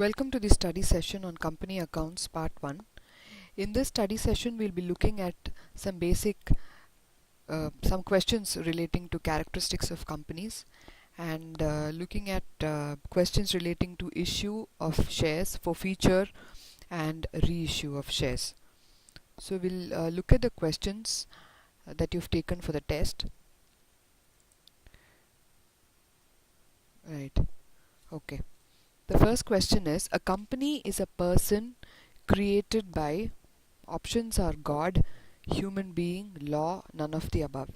Welcome to the study session on company accounts part 1. In this study session we'll be looking at some some questions relating to characteristics of companies and looking at questions relating to issue of shares, forfeiture and reissue of shares. So we'll look at the questions that you've taken for the test. Right. Okay. The first question is, a company is a person created by, options are God, human being, law, none of the above.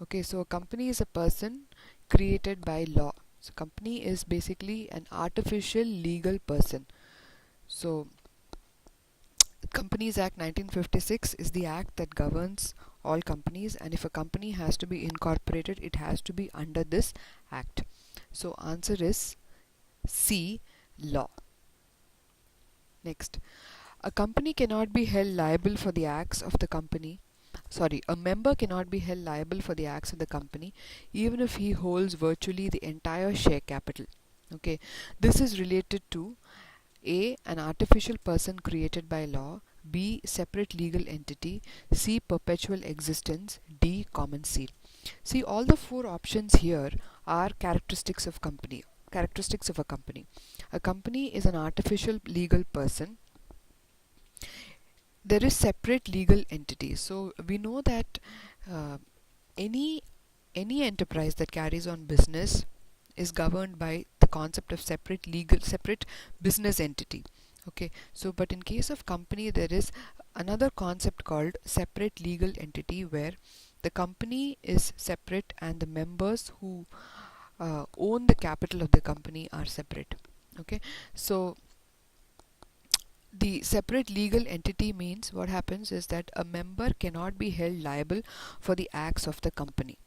Okay, so a company is a person created by law. So company is basically an artificial legal person. So Companies Act 1956 is the act that governs all companies, and if a company has to be incorporated, it has to be under this act. So answer is C, law. Next, a company cannot be held liable for the acts of the company. A member cannot be held liable for the acts of the company even if he holds virtually the entire share capital. Okay, this is related to A, an artificial person created by law, B, separate legal entity, C, perpetual existence, D, common seal. See, all the four options here are characteristics of company. Characteristics of a company. A company is an artificial legal person. There is separate legal entity. So we know that uh, any enterprise that carries on business is governed by the concept of separate business entity. Okay, so but in case of company there is another concept called separate legal entity, where the company is separate and the members who own the capital of the company are separate. Okay, so the separate legal entity means what happens is that a member cannot be held liable for the acts of the company.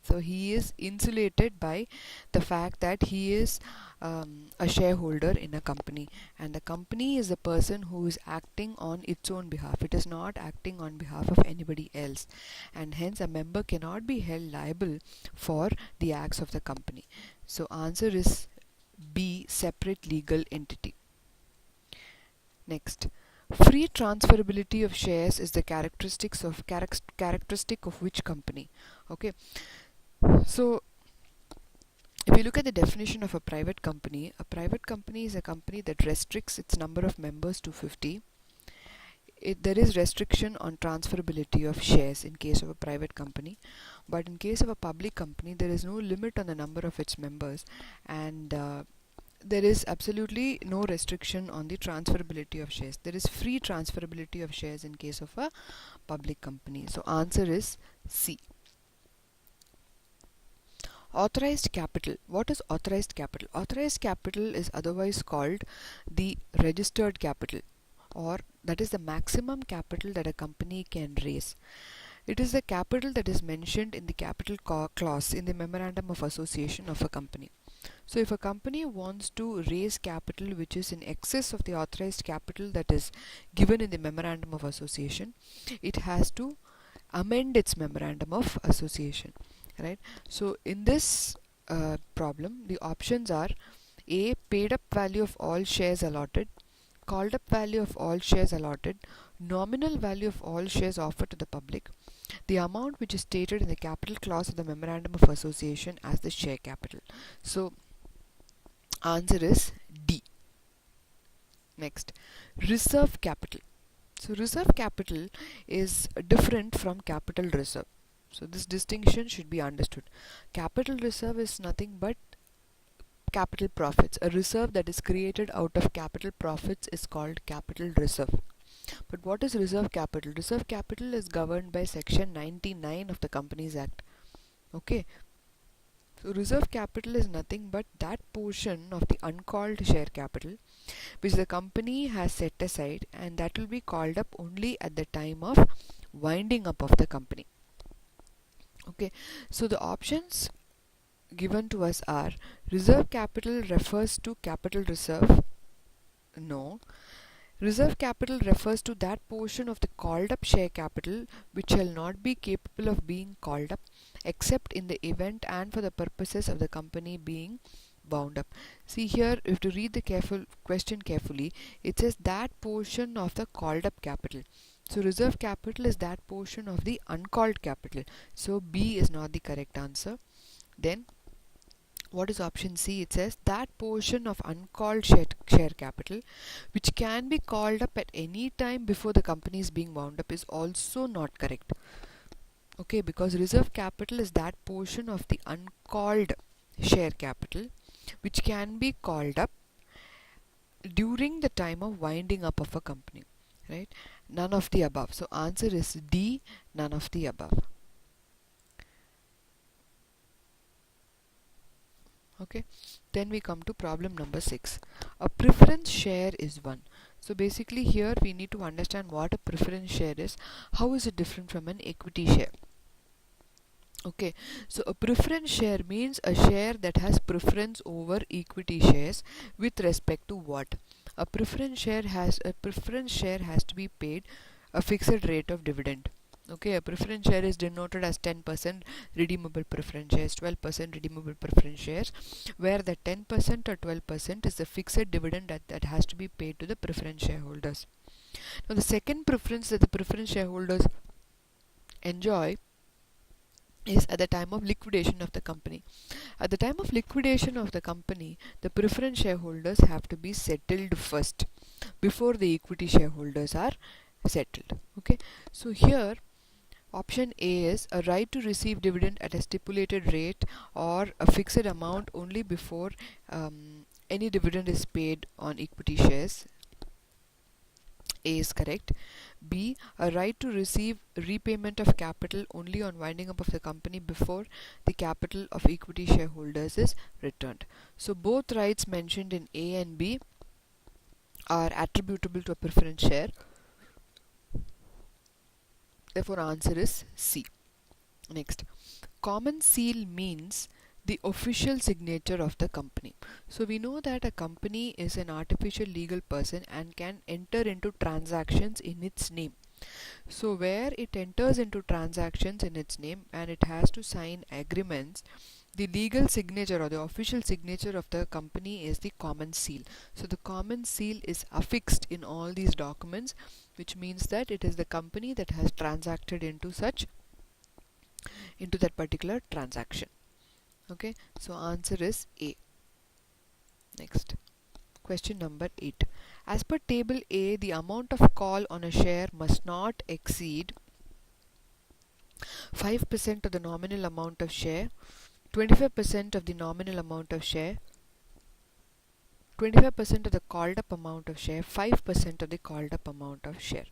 So he is insulated by the fact that he is a shareholder in a company, and the company is the person who is acting on its own behalf. It is not acting on behalf of anybody else, and hence a member cannot be held liable for the acts of the company. So answer is B, separate legal entity. Next, free transferability of shares is the characteristic of which company? Okay, so if you look at the definition of a private company is a company that restricts its number of members to 50. There is restriction on transferability of shares in case of a private company, but in case of a public company there is no limit on the number of its members, and there is absolutely no restriction on the transferability of shares. There is free transferability of shares in case of a public company. So answer is C. Authorized capital. What is authorized capital? Authorized capital is otherwise called the registered capital, or that is the maximum capital that a company can raise. It is the capital that is mentioned in the capital clause in the memorandum of association of a company. So if a company wants to raise capital which is in excess of the authorized capital that is given in the memorandum of association, it has to amend its memorandum of association. Right? So in this problem, the options are A, paid up value of all shares allotted, called up value of all shares allotted, nominal value of all shares offered to the public, the amount which is stated in the capital clause of the memorandum of association as the share capital. So answer is D. Next, reserve capital. So reserve capital is different from capital reserve. So this distinction should be understood. Capital reserve is nothing but capital profits. A reserve that is created out of capital profits is called capital reserve. But what is reserve capital? Reserve capital is governed by section 99 of the Companies Act. Okay. So reserve capital is nothing but that portion of the uncalled share capital which the company has set aside, and that will be called up only at the time of winding up of the company. Okay, so the options given to us are: reserve capital refers to capital reserve. No. Reserve capital refers to that portion of the called up share capital which shall not be capable of being called up except in the event and for the purposes of the company being wound up. See here, if you read the question carefully, it says that portion of the called up capital. So reserve capital is that portion of the uncalled capital. So B is not the correct answer. Then what is option C? It says that portion of uncalled share capital which can be called up at any time before the company is being wound up is also not correct. Okay, because reserve capital is that portion of the uncalled share capital which can be called up during the time of winding up of a company, right? None of the above. So answer is D, none of the above. Okay, then we come to problem number 6. A preference share is one. So basically here we need to understand what a preference share is. How is it different from an equity share? Okay, so a preference share means a share that has preference over equity shares with respect to what? A preference share has to be paid a fixed rate of dividend. Okay, a preference share is denoted as 10% redeemable preference shares, 12% redeemable preference shares, where the 10% or 12% is the fixed dividend that has to be paid to the preference shareholders. Now the second preference that the preference shareholders enjoy is at the time of liquidation of the company. At the time of liquidation of the company, the preference shareholders have to be settled first before the equity shareholders are settled. Okay, so here option A is a right to receive dividend at a stipulated rate or a fixed amount only before any dividend is paid on equity shares. A is correct. B, a right to receive repayment of capital only on winding up of the company before the capital of equity shareholders is returned. So both rights mentioned in A and B are attributable to a preference share. Therefore answer is C. Next, common seal means the official signature of the company. So we know that a company is an artificial legal person and can enter into transactions in its name. So where it enters into transactions in its name and it has to sign agreements, the legal signature or the official signature of the company is the common seal. So the common seal is affixed in all these documents, which means that it is the company that has transacted into that particular transaction. Okay, so answer is A. Next, question number 8. As per table A, the amount of call on a share must not exceed 5% of the nominal amount of share, 25% of the nominal amount of share, 25% of the called up amount of share, 5% of the called up amount of share.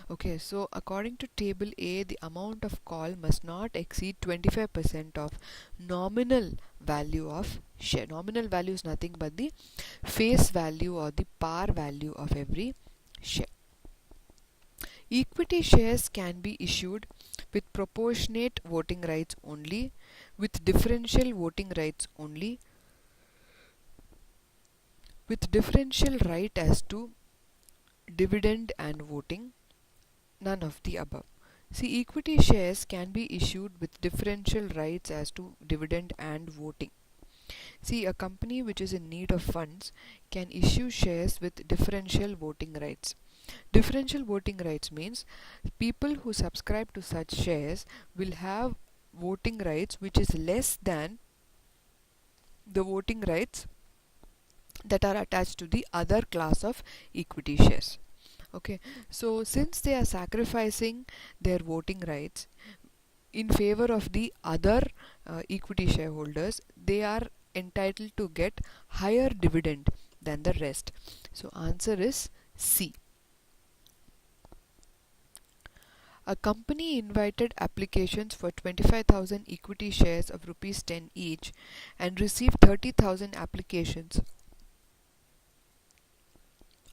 Okay, so according to table A, the amount of call must not exceed 25% of nominal value of share. Nominal value is nothing but the face value or the par value of every share. Equity shares can be issued with proportionate voting rights only, with differential voting rights only, with differential right as to dividend and voting, none of the above. See, equity shares can be issued with differential rights as to dividend and voting. See, a company which is in need of funds can issue shares with differential voting rights. Differential voting rights means people who subscribe to such shares will have voting rights which is less than the voting rights that are attached to the other class of equity shares. Okay, so since they are sacrificing their voting rights in favor of the other equity shareholders, they are entitled to get higher dividend than the rest. So answer is C. A company invited applications for 25,000 equity shares of rupees 10 each and received 30,000 applications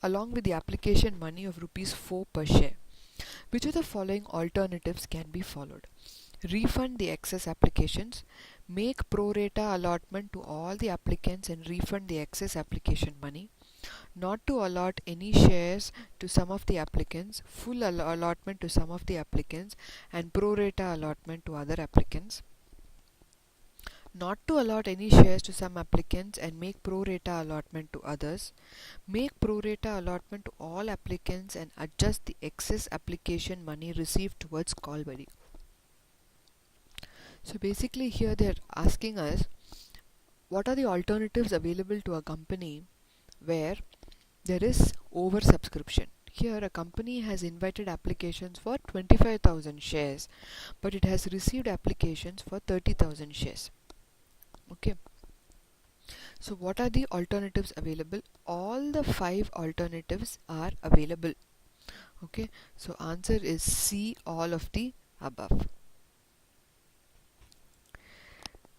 along with the application money of rupees 4 per share. Which of the following alternatives can be followed? Refund the excess applications, make pro rata allotment to all the applicants and refund the excess application money, not to allot any shares to some of the applicants, full allotment to some of the applicants and pro rata allotment to other applicants. not to allot any shares to some applicants and make pro rata allotment to others, make pro rata allotment to all applicants and adjust the excess application money received towards call buddy. So basically here they are asking us what are the alternatives available to a company where there is oversubscription. Here a company has invited applications for 25,000 shares, but it has received applications for 30,000 shares. Okay. So what are the alternatives available? All the 5 alternatives are available. Okay. So answer is C, all of the above.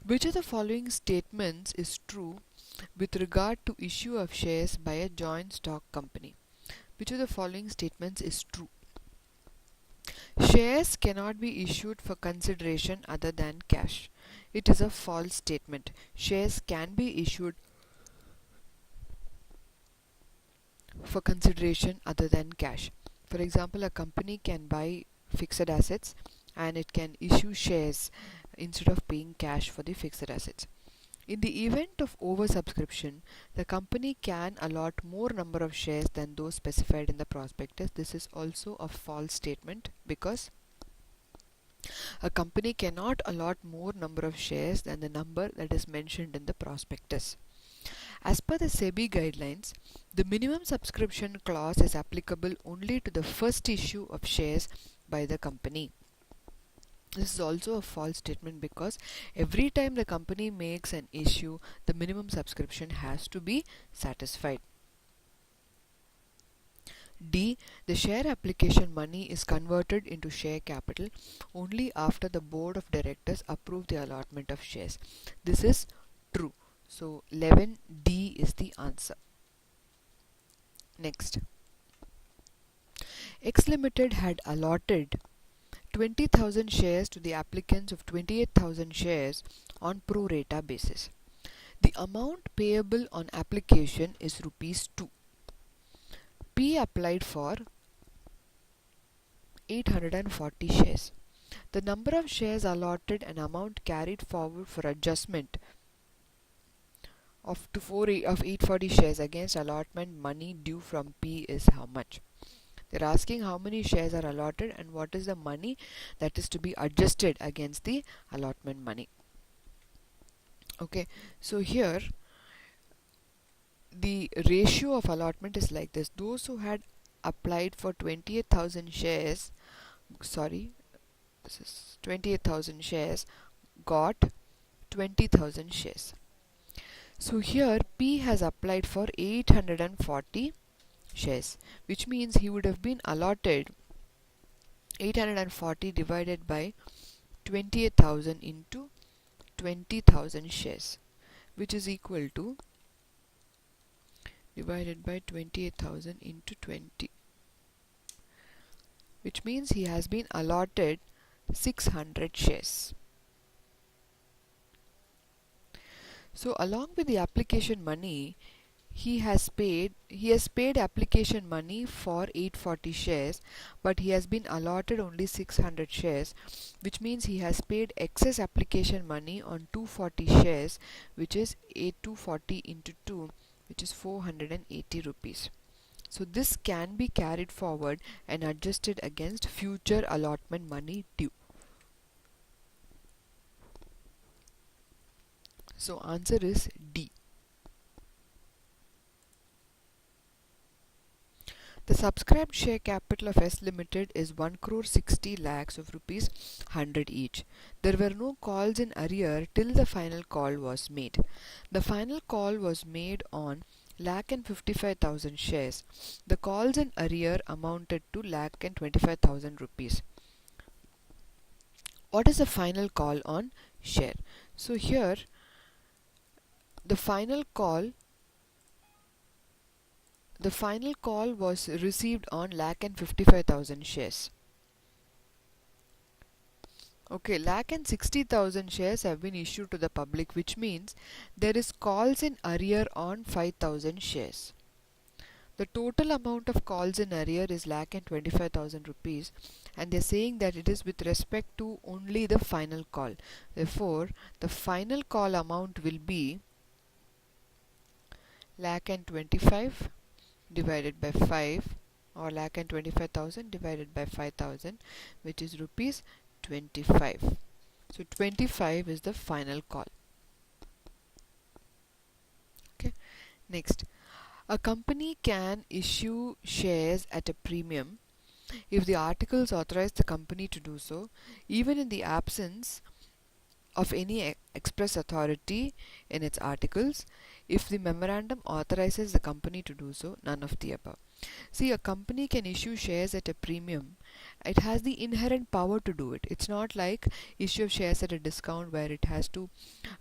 Which of the following statements is true with regard to issue of shares by a joint stock company? Which of the following statements is true? Shares cannot be issued for consideration other than cash. It is a false statement. Shares can be issued for consideration other than cash. For example, a company can buy fixed assets and it can issue shares instead of paying cash for the fixed assets. In the event of oversubscription, the company can allot more number of shares than those specified in the prospectus. This is also a false statement because a company cannot allot more number of shares than the number that is mentioned in the prospectus. As per the SEBI guidelines, the minimum subscription clause is applicable only to the first issue of shares by the company. This is also a false statement because every time the company makes an issue, the minimum subscription has to be satisfied. D. The share application money is converted into share capital only after the board of directors approve the allotment of shares. This is true. So 11D is the answer. Next. X Limited had allotted 20,000 shares to the applicants of 28,000 shares on pro rata basis. The amount payable on application is rupees 2. P applied for 840 shares. The number of shares allotted and amount carried forward for adjustment of 840 shares against allotment money due from P is how much? They're asking how many shares are allotted and what is the money that is to be adjusted against the allotment money. Okay, so here the ratio of allotment is like this. Those who had applied for 28,000 shares, this is 28,000 shares, got 20,000 shares. So here P has applied for 840 shares, which means he would have been allotted 840 divided by 28,000 into 20,000 shares, which is equal to divided by 28,000 into 20, which means he has been allotted 600 shares. So along with the application money, he has paid application money for 840 shares, but he has been allotted only 600 shares, which means he has paid excess application money on 240 shares, which is 240 into 2, which is 480 rupees. So this can be carried forward and adjusted against future allotment money due. So answer is D. The subscribed share capital of S Limited is 1 crore 60 lakhs of rupees 100 each. There were no calls in arrear till the final call was made. The final call was made on 1,55,000 shares. The calls in arrear amounted to 1,25,000 rupees. What is the final call on share? So here the final call was received on 1,55,000 shares. Okay, 1,60,000 shares have been issued to the public, which means there is calls in arrear on 5,000 shares. The total amount of calls in arrear is lakh and 25,000 rupees, and they're saying that it is with respect to only the final call. Therefore, the final call amount will be lakh and 25 divided by 5, or lakh and 25,000 divided by 5,000, which is rupees 25. So 25 is the final call. Okay. Next, a company can issue shares at a premium if the articles authorize the company to do so, even in the absence of any express authority in its articles. If the memorandum authorizes the company to do so, none of the above. See, a company can issue shares at a premium. It has the inherent power to do it. It's not like issue of shares at a discount where it has to,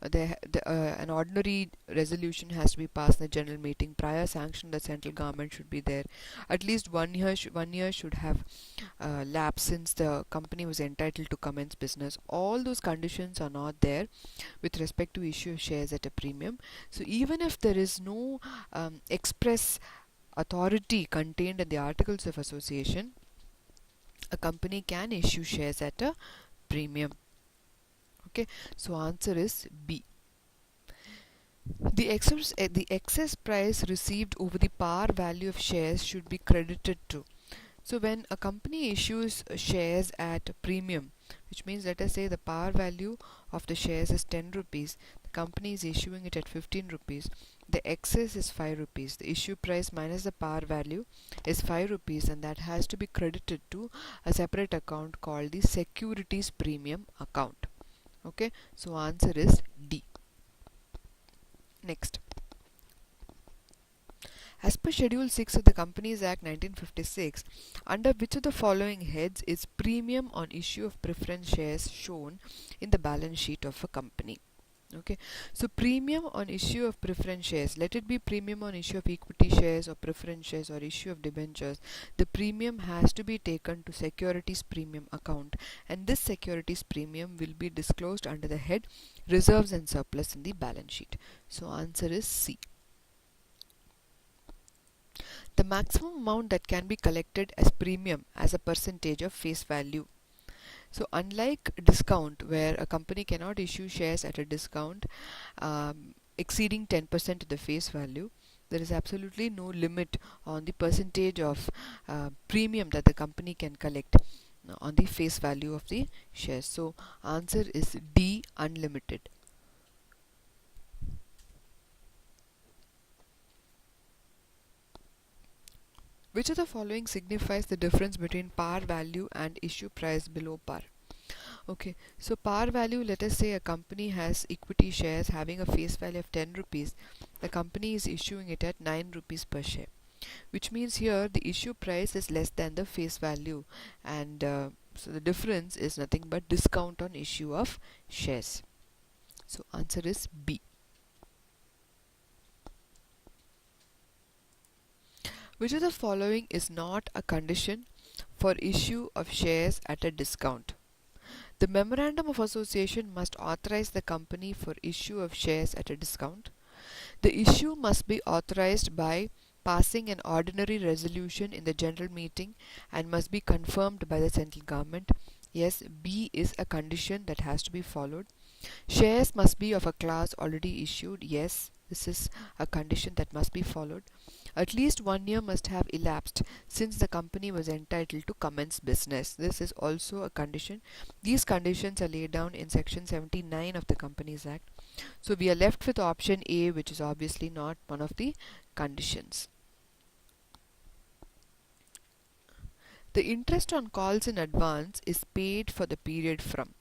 an ordinary resolution has to be passed in the general meeting. Prior sanction of the central government should be there. At least 1 year should have lapsed since the company was entitled to commence business. All those conditions are not there with respect to issue of shares at a premium. So even if there is no express authority contained in the Articles of Association, a company can issue shares at a premium. Okay, so answer is B. The excess price received over the par value of shares should be credited to. So when a company issues shares at a premium, which means, let us say the par value of the shares is 10 rupees, the company is issuing it at 15 rupees, the excess is 5 rupees, the issue price minus the par value is 5 rupees, and that has to be credited to a separate account called the securities premium account. Okay, so answer is D. Next, as per Schedule 6 of the Companies Act 1956, under which of the following heads is premium on issue of preference shares shown in the balance sheet of a company? Okay, so premium on issue of preference shares, let it be premium on issue of equity shares or preference shares or issue of debentures, the premium has to be taken to securities premium account, and this securities premium will be disclosed under the head reserves and surplus in the balance sheet. So answer is C. The maximum amount that can be collected as premium as a percentage of face value. So unlike discount, where a company cannot issue shares at a discount exceeding 10% of the face value, there is absolutely no limit on the percentage of premium that the company can collect on the face value of the shares. So answer is D, unlimited. Which of the following signifies the difference between par value and issue price below par? Okay, so par value, let us say a company has equity shares having a face value of 10 rupees. The company is issuing it at 9 rupees per share, which means here the issue price is less than the face value, and so the difference is nothing but discount on issue of shares. So answer is B. Which of the following is not a condition for issue of shares at a discount? The Memorandum of Association must authorize the company for issue of shares at a discount. The issue must be authorized by passing an ordinary resolution in the general meeting and must be confirmed by the central government. Yes, B is a condition that has to be followed. Shares must be of a class already issued. Yes, this is a condition that must be followed. At least 1 year must have elapsed since the company was entitled to commence business. This is also a condition. These conditions are laid down in section 79 of the Companies Act. So we are left with option A, which is obviously not one of the conditions. The interest on calls in advance is paid for the period from.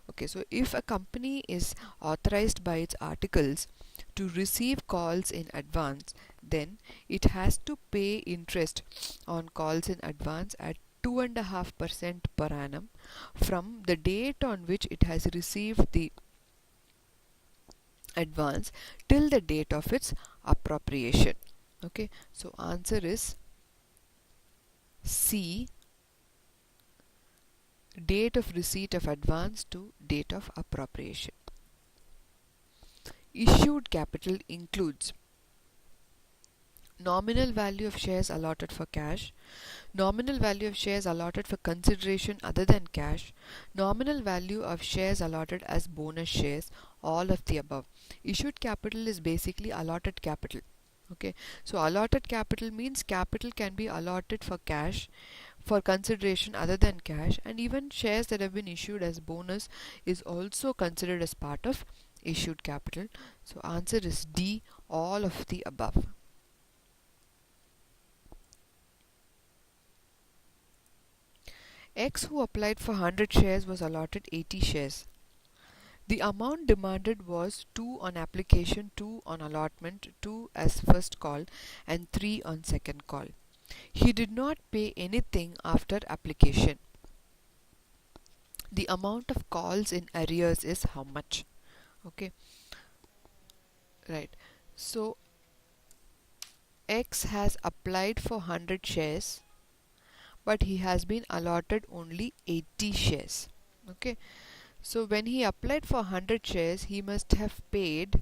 Okay, so if a company is authorized by its articles to receive calls in advance, then it has to pay interest on calls in advance at 2.5% per annum from the date on which it has received the advance till the date of its appropriation. Okay, so answer is C, date of receipt of advance to date of appropriation. Issued capital includes nominal value of shares allotted for cash, nominal value of shares allotted for consideration other than cash, nominal value of shares allotted as bonus shares, all of the above. Issued capital is basically allotted capital. Okay, so allotted capital means capital can be allotted for cash, for consideration other than cash, and even shares that have been issued as bonus is also considered as part of issued capital. So answer is D, all of the above. X, who applied for 100 shares, was allotted 80 shares. The amount demanded was 2 on application, 2 on allotment, 2 as first call, and 3 on second call. He did not pay anything after application. The amount of calls in arrears is how much? Okay, right. So X has applied for 100 shares, but he has been allotted only 80 shares. Okay, so when he applied for 100 shares, he must have paid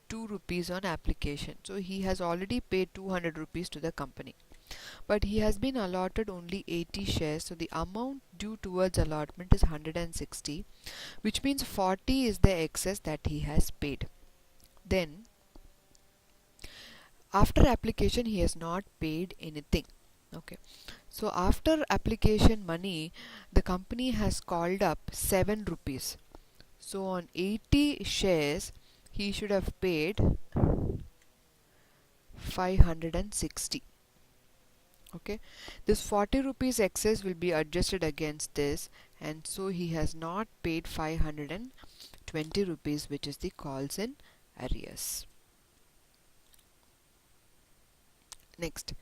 2 rupees on application. So he has already paid 200 rupees to the company. But he has been allotted only 80 shares, so the amount due towards allotment is 160, which means 40 is the excess that he has paid. Then, after application, he has not paid anything. Okay, so after application money, the company has called up 7 rupees. So on 80 shares, he should have paid 560. Okay, this 40 rupees excess will be adjusted against this, and so he has not paid 520 rupees, which is the calls in arrears. Next,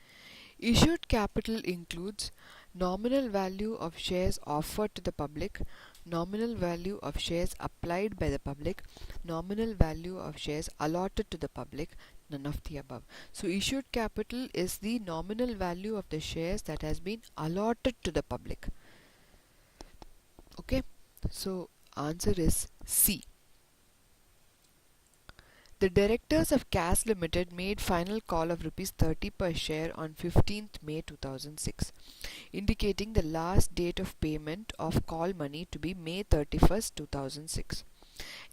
issued capital includes nominal value of shares offered to the public, nominal value of shares applied by the public, nominal value of shares allotted to the public, none of the above. So issued capital is the nominal value of the shares that has been allotted to the public. Okay, so answer is C. The directors of CAS Limited made final call of rupees 30 per share on 15th May 2006, indicating the last date of payment of call money to be May 31st, 2006.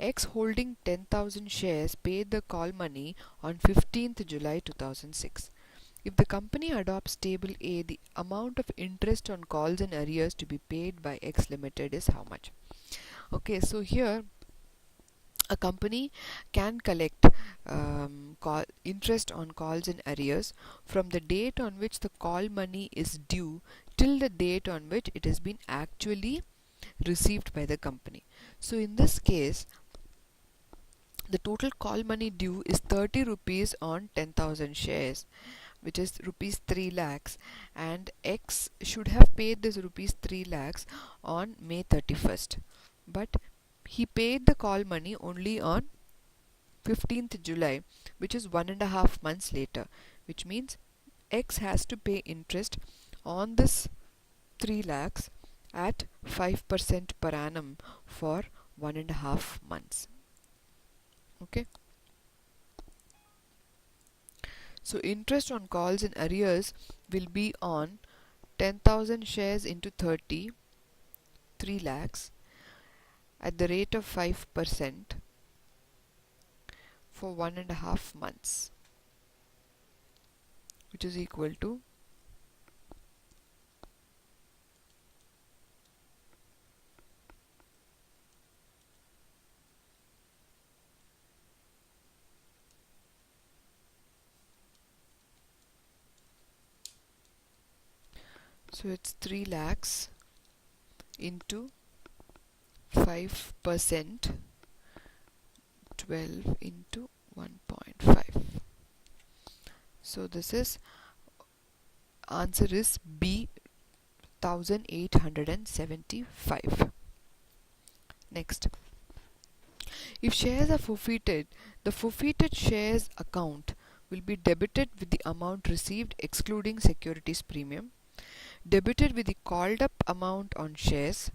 X, holding 10,000 shares, paid the call money on 15th July 2006. If the company adopts table A, the amount of interest on calls and arrears to be paid by X Limited is how much? Okay, so here a company can collect interest on calls and arrears from the date on which the call money is due till the date on which it has been actually received by the company. So in this case, the total call money due is 30 rupees on 10,000 shares, which is rupees 3 lakhs, and X should have paid this rupees 3 lakhs on May 31st. But he paid the call money only on 15th July, which is 1.5 months later, which means X has to pay interest on this 3 lakhs at 5% per annum for 1.5 months. Okay. So interest on calls and arrears will be on 10,000 shares into 30, 3 lakhs at the rate of 5% for 1.5 months, which is equal to so it's 3 lakhs into 5%, 12 into 1.5. So this is answer is B, 1875. Next, if shares are forfeited, the forfeited shares account will be debited with the amount received excluding securities premium, debited with the called up amount on shares,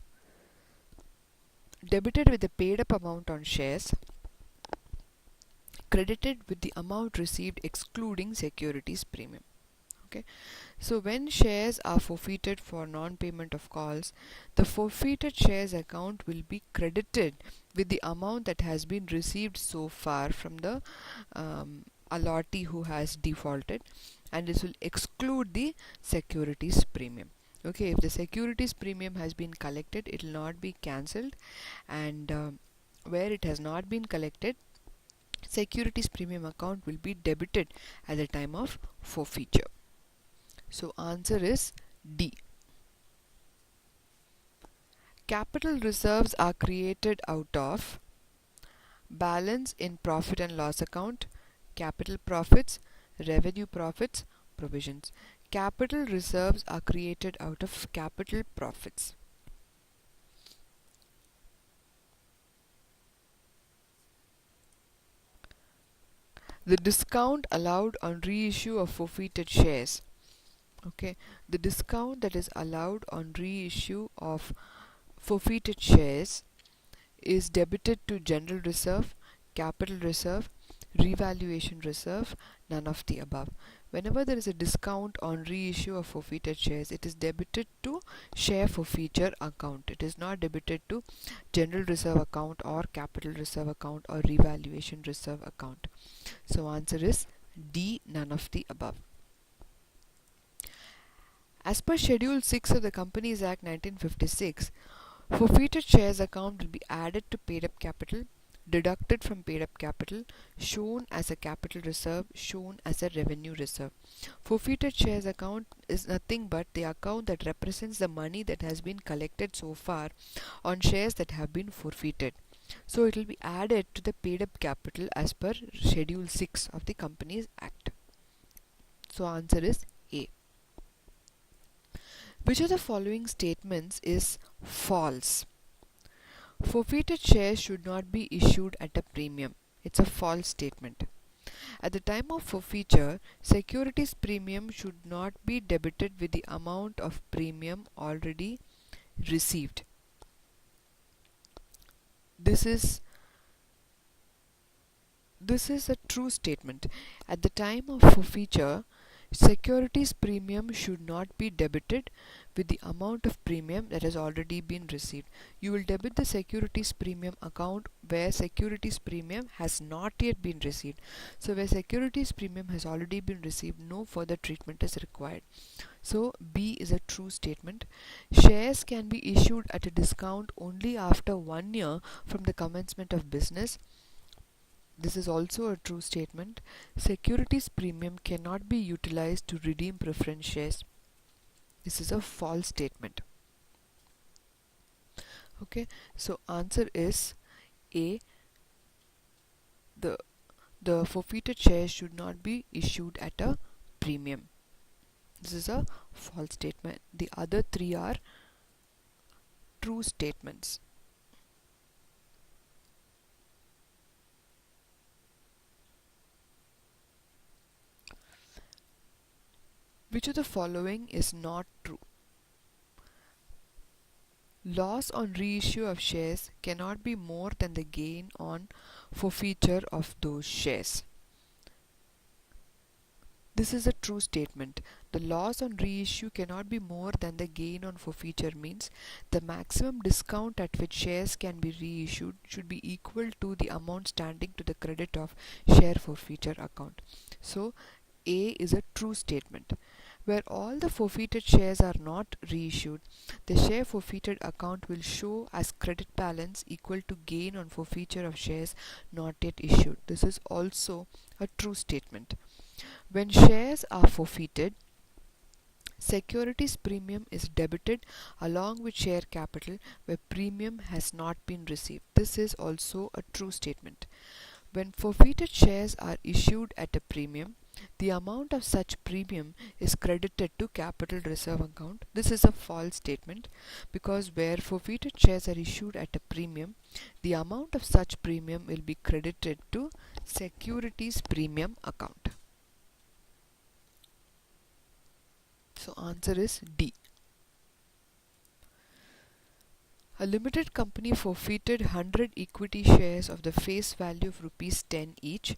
debited with the paid up amount on shares, credited with the amount received excluding securities premium. Okay, so when shares are forfeited for non-payment of calls, the forfeited shares account will be credited with the amount that has been received so far from the allottee who has defaulted, and this will exclude the securities premium. Okay, if the securities premium has been collected, it will not be cancelled, and where it has not been collected, securities premium account will be debited at the time of forfeiture. So answer is D. Capital reserves are created out of balance in profit and loss account, capital profits, revenue profits, provisions. Capital reserves are created out of capital profits. The discount allowed on reissue of forfeited shares. Okay, the discount that is allowed on reissue of forfeited shares is debited to general reserve, capital reserve, revaluation reserve, none of the above. Whenever there is a discount on reissue of forfeited shares, it is debited to share forfeiture account. It is not debited to general reserve account or capital reserve account or revaluation reserve account. So answer is D, none of the above. As per Schedule 6 of the Companies Act 1956, forfeited shares account will be added to paid up capital, deducted from paid up capital, shown as a capital reserve, shown as a revenue reserve. Forfeited shares account is nothing but the account that represents the money that has been collected so far on shares that have been forfeited. So it will be added to the paid up capital as per Schedule 6 of the Companies Act. So answer is A. Which of the following statements is false? Forfeited shares should not be issued at a premium. It's a false statement. At the time of forfeiture, securities premium should not be debited with the amount of premium already received. This is a true statement. At the time of forfeiture, securities premium should not be debited with the amount of premium that has already been received. You will debit the securities premium account where securities premium has not yet been received. So where securities premium has already been received, no further treatment is required. So B is a true statement. Shares can be issued at a discount only after 1 year from the commencement of business. This is also a true statement. Securities premium cannot be utilized to redeem preference shares. This is a false statement. Okay, so answer is A. The forfeited shares should not be issued at a premium. This is a false statement. The other three are true statements. Which of the following is not true? Loss on reissue of shares cannot be more than the gain on forfeiture of those shares. This is a true statement. The loss on reissue cannot be more than the gain on forfeiture means the maximum discount at which shares can be reissued should be equal to the amount standing to the credit of share forfeiture account. So A is a true statement. Where all the forfeited shares are not reissued, the share forfeited account will show as credit balance equal to gain on forfeiture of shares not yet issued. This is also a true statement. When shares are forfeited, securities premium is debited along with share capital where premium has not been received. This is also a true statement. When forfeited shares are issued at a premium, the amount of such premium is credited to capital reserve account. This is a false statement because where forfeited shares are issued at a premium, the amount of such premium will be credited to securities premium account. So answer is D. A limited company forfeited 100 equity shares of the face value of rupees 10 each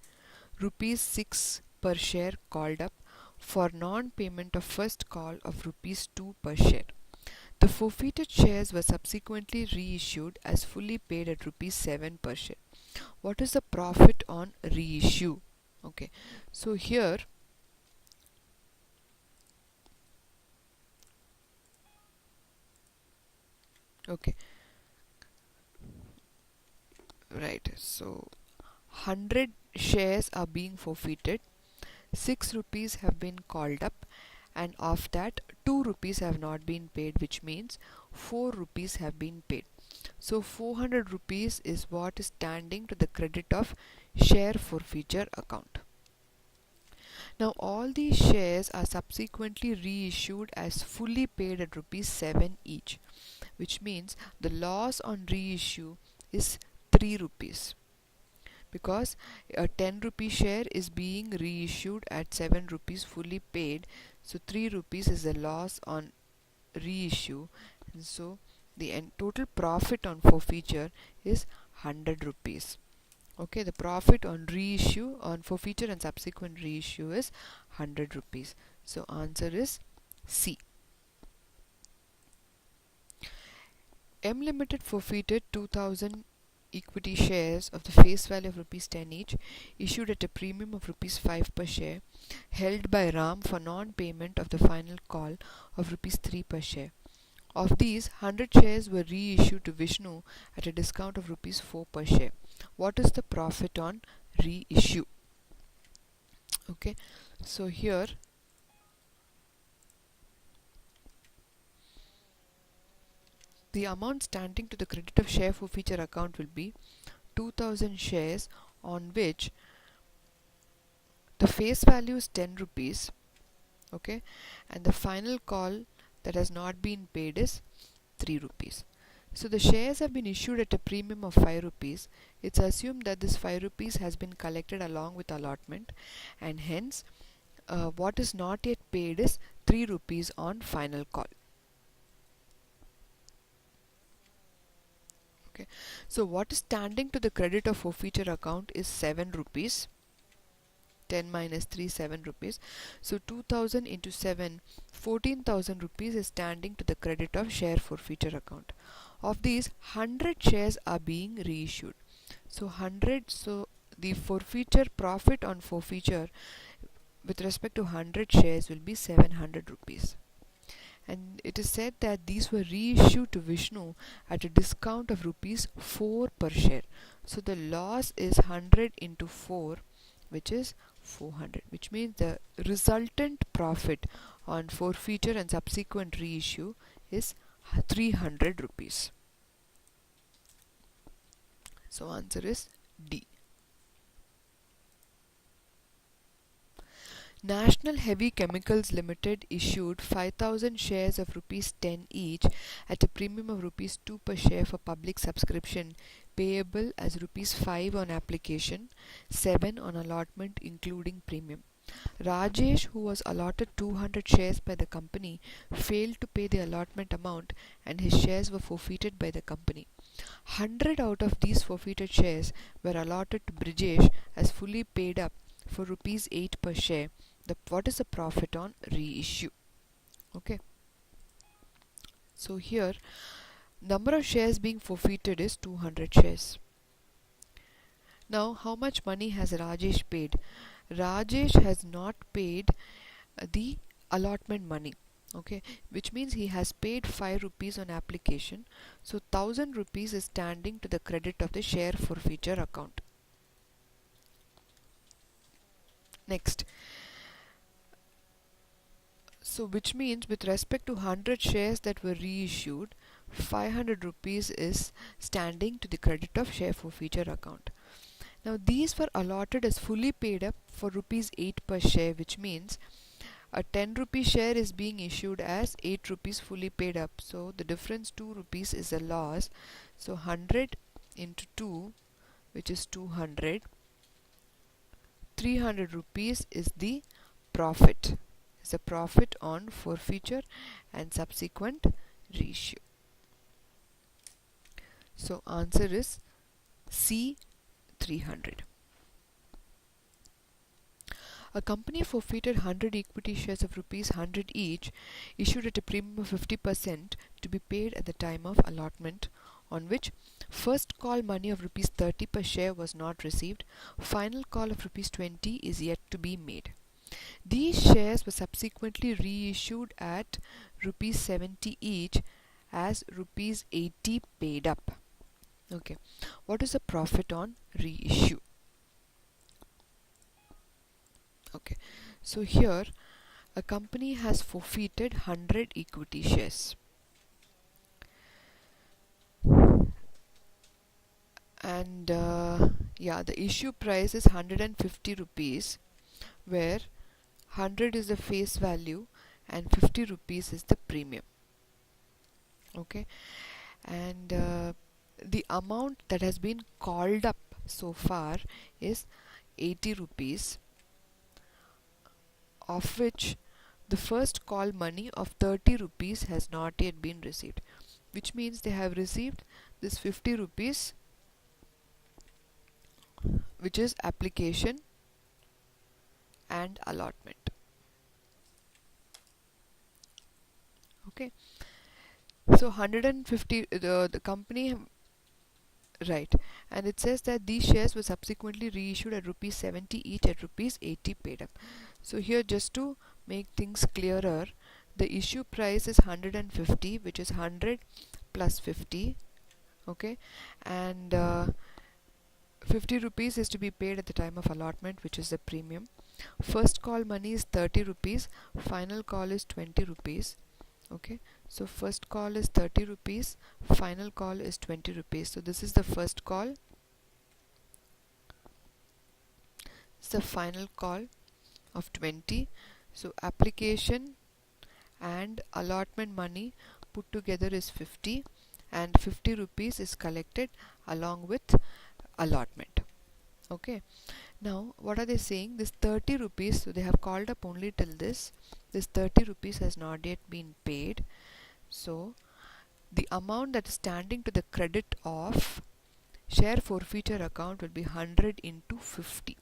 rupees 6 per share called up for non-payment of first call of rupees 2 per share. The forfeited shares were subsequently reissued as fully paid at rupees 7 per share. What is the profit on reissue? Okay, so here, okay, right, so 100 shares are being forfeited, 6 rupees have been called up, and of that 2 rupees have not been paid, which means 4 rupees have been paid. So 400 rupees is what is standing to the credit of share forfeiture account. Now all these shares are subsequently reissued as fully paid at rupees 7 each, which means the loss on reissue is 3 rupees, because a 10 rupee share is being reissued at 7 rupees fully paid, so 3 rupees is the loss on reissue, and so the total profit on forfeiture is 100 rupees. Okay, the profit on reissue, on forfeiture and subsequent reissue is 100 rupees. So answer is C. M Limited forfeited 2000 equity shares of the face value of rupees 10 each, issued at a premium of rupees 5 per share, held by Ram for non-payment of the final call of rupees 3 per share. Of these, 100 shares were reissued to Vishnu at a discount of rupees 4 per share. What is the profit on reissue? Okay, so here the amount standing to the credit of share forfeiture account will be 2000 shares, on which the face value is 10 rupees, okay, and the final call that has not been paid is 3 rupees. So the shares have been issued at a premium of 5 rupees. It's assumed that this 5 rupees has been collected along with allotment, and hence what is not yet paid is 3 rupees on final call. Okay, so what is standing to the credit of forfeiture account is 7 rupees. 10 minus 3, 7 rupees. So 2000 into 7, 14,000 rupees is standing to the credit of share forfeiture account. Of these, 100 shares are being reissued. So 100, so the forfeiture profit on forfeiture with respect to 100 shares will be 700 rupees. And it is said that these were reissued to Vishnu at a discount of rupees 4 per share. So the loss is 100 into 4, which is 400, which means the resultant profit on forfeiture and subsequent reissue is 300 rupees. So answer is D. National Heavy Chemicals Limited issued 5,000 shares of rupees 10 each at a premium of rupees 2 per share for public subscription, payable as rupees 5 on application, 7 on allotment including premium. Rajesh, who was allotted 200 shares by the company, failed to pay the allotment amount and his shares were forfeited by the company. 100 out of these forfeited shares were allotted to Brijesh as fully paid up for rupees 8 per share. What is the profit on reissue? Okay, so here number of shares being forfeited is 200 shares. Now how much money has Rajesh paid? Rajesh has not paid the allotment money, okay, which means he has paid 5 rupees on application, so 1000 rupees is standing to the credit of the share forfeiture account. Next, so which means with respect to 100 shares that were reissued, 500 rupees is standing to the credit of share forfeiture account. Now these were allotted as fully paid up for rupees 8 per share, which means a 10 rupee share is being issued as 8 rupees fully paid up. So the difference 2 rupees is a loss. So 100 into 2, which is 200. 300 rupees is the profit. Is the profit on forfeiture and subsequent reissue. So answer is C, 300. A company forfeited 100 equity shares of rupees 100 each, issued at a premium of 50% to be paid at the time of allotment, on which first call money of rupees 30 per share was not received. Final call of rupees 20 is yet to be made. These shares were subsequently reissued at rupees 70 each as rupees 80 paid up. Okay, what is the profit on reissue? Okay, so here a company has forfeited 100 equity shares, and yeah, the issue price is 150 rupees, where 100 is the face value and 50 rupees is the premium. Okay, and the amount that has been called up so far is 80 rupees, of which the first call money of 30 rupees has not yet been received, which means they have received this 50 rupees, which is application and allotment. Okay, so 150, the company, right, and it says that these shares were subsequently reissued at rupees 70 each at rupees 80 paid up. So here, just to make things clearer, the issue price is 150, which is 100 plus 50. Okay, and 50 rupees is to be paid at the time of allotment, which is the premium. First call money is 30 rupees, final call is 20 rupees. Okay, so first call is 30 rupees, final call is 20 rupees. So this is the first call, it's the final call of 20. So application and allotment money put together is 50, and 50 rupees is collected along with allotment. Okay, now what are they saying? This 30 rupees, so they have called up only till this 30 rupees has not yet been paid. So the amount that is standing to the credit of share forfeiture account will be 100 into 50.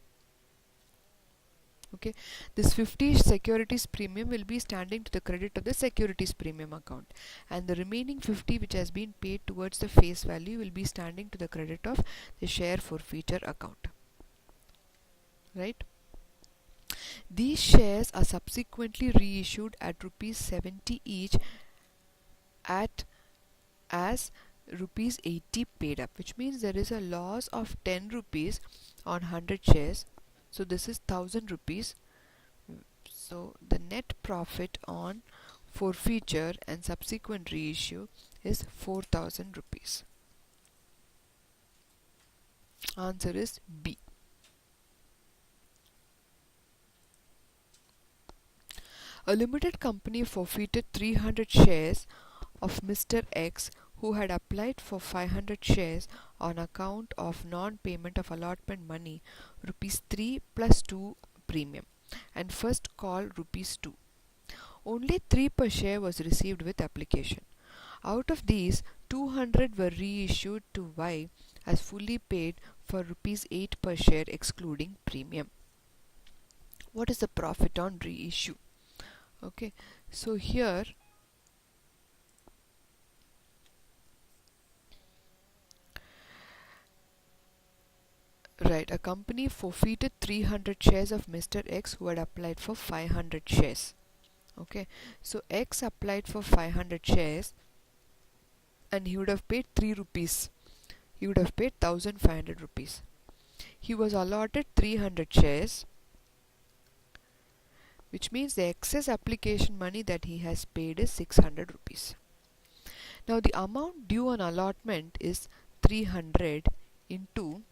Okay, this 50 securities premium will be standing to the credit of the securities premium account, and the remaining 50 which has been paid towards the face value will be standing to the credit of the share forfeiture account. Right? These shares are subsequently reissued at rupees 70 each at as rupees 80 paid up, which means there is a loss of 10 rupees on 100 shares. So this is 1000 rupees. So the net profit on forfeiture and subsequent reissue is 4000 rupees. Answer is B. A limited company forfeited 300 shares of Mr. X, who had applied for 500 shares on account of non-payment of allotment money, rupees 3 plus 2 premium, and first call rupees 2. Only 3 per share was received with application. Out of these, 200 were reissued to Y as fully paid for rupees 8 per share excluding premium. What is the profit on reissue? Okay, so here right, a company forfeited 300 shares of Mr. X, who had applied for 500 shares. Okay, so X applied for 500 shares and he would have paid 3 rupees. He would have paid 1500 rupees. He was allotted 300 shares, which means the excess application money that he has paid is 600 rupees. Now the amount due on allotment is 300 into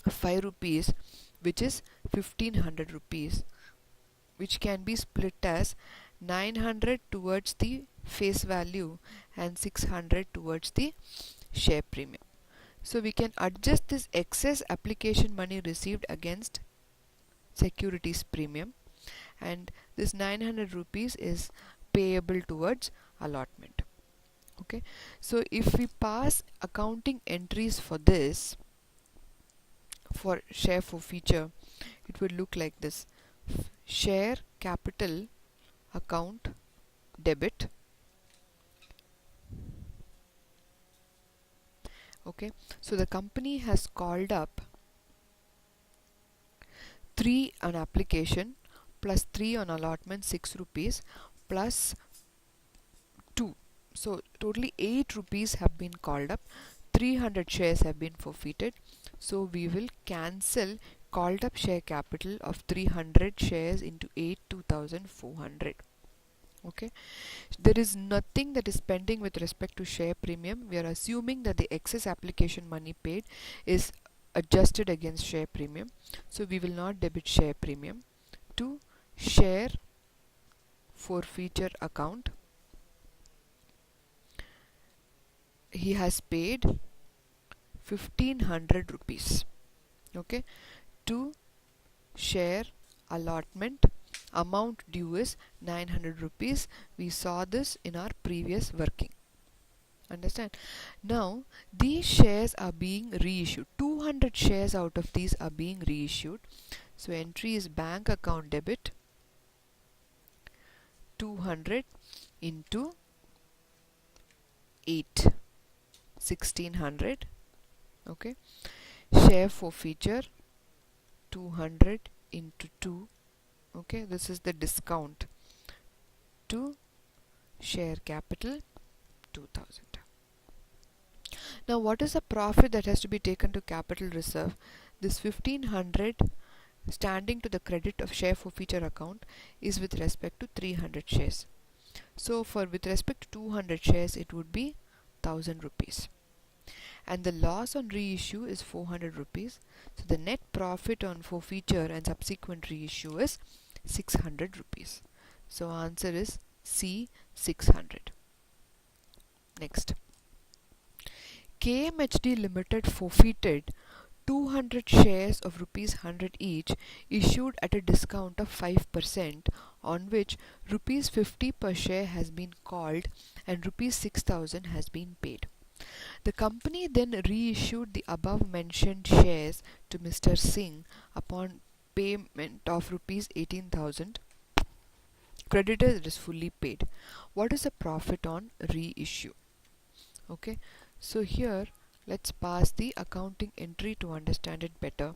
5 rupees, which is 1500 rupees, which can be split as 900 towards the face value and 600 towards the share premium. So we can adjust this excess application money received against securities premium, and this 900 rupees is payable towards allotment. Okay, so if we pass accounting entries for this, for share forfeiture, it would look like this: share capital account debit. Okay, so the company has called up 3 on application plus 3 on allotment, 6 rupees plus 2. So totally 8 rupees have been called up. 300 shares have been forfeited. So we will cancel called up share capital of 300 shares into 8, 2400. Okay, there is nothing that is pending with respect to share premium. We are assuming that the excess application money paid is adjusted against share premium, so we will not debit share premium. To share forfeiture account, he has paid 1500 rupees. Okay, to share allotment, amount due is 900 rupees. We saw this in our previous working. Understand? Now these shares are being reissued. 200 shares out of these are being reissued. So entry is bank account debit 200 into 8, 1600. Okay, share forfeiture 200 into 2. Okay, this is the discount to share capital 2000. Now what is the profit that has to be taken to capital reserve? This 1500 standing to the credit of share forfeiture account is with respect to 300 shares. So for with respect to 200 shares it would be 1000 rupees. And the loss on reissue is 400 rupees. So the net profit on forfeiture and subsequent reissue is 600 rupees. So answer is C, 600. Next, KMHD Limited forfeited 200 shares of rupees 100 each issued at a discount of 5%, on which rupees 50 per share has been called and rupees 6000 has been paid. The company then reissued the above mentioned shares to Mr. Singh upon payment of rupees 18,000. Creditor is fully paid. What is the profit on reissue? Okay, so here let's pass the accounting entry to understand it better.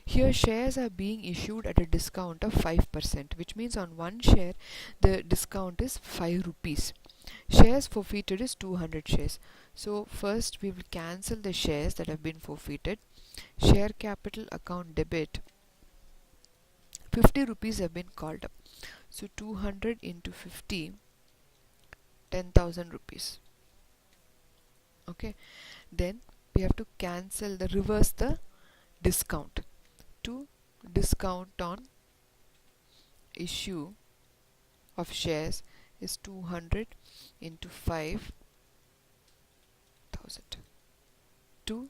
Here shares are being issued at a discount of 5%, which means on one share the discount is 5 rupees. Shares forfeited is 200 shares. So first we will cancel the shares that have been forfeited. Share capital account debit 50 rupees have been called up. So 200 into 50, 10,000 rupees. Okay, then we have to cancel the reverse the discount. To discount on issue of shares is 200 into 5,000. To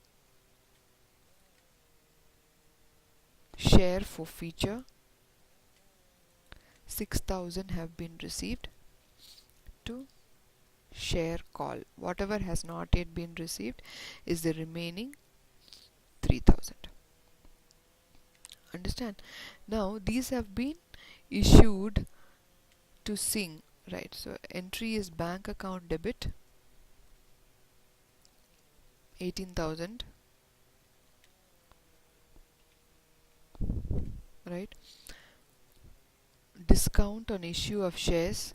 share forfeiture 6,000 have been received. To share call, whatever has not yet been received is the remaining 3,000. Understand? Now these have been issued to Singh, right? So entry is bank account debit 18,000, right? Discount on issue of shares,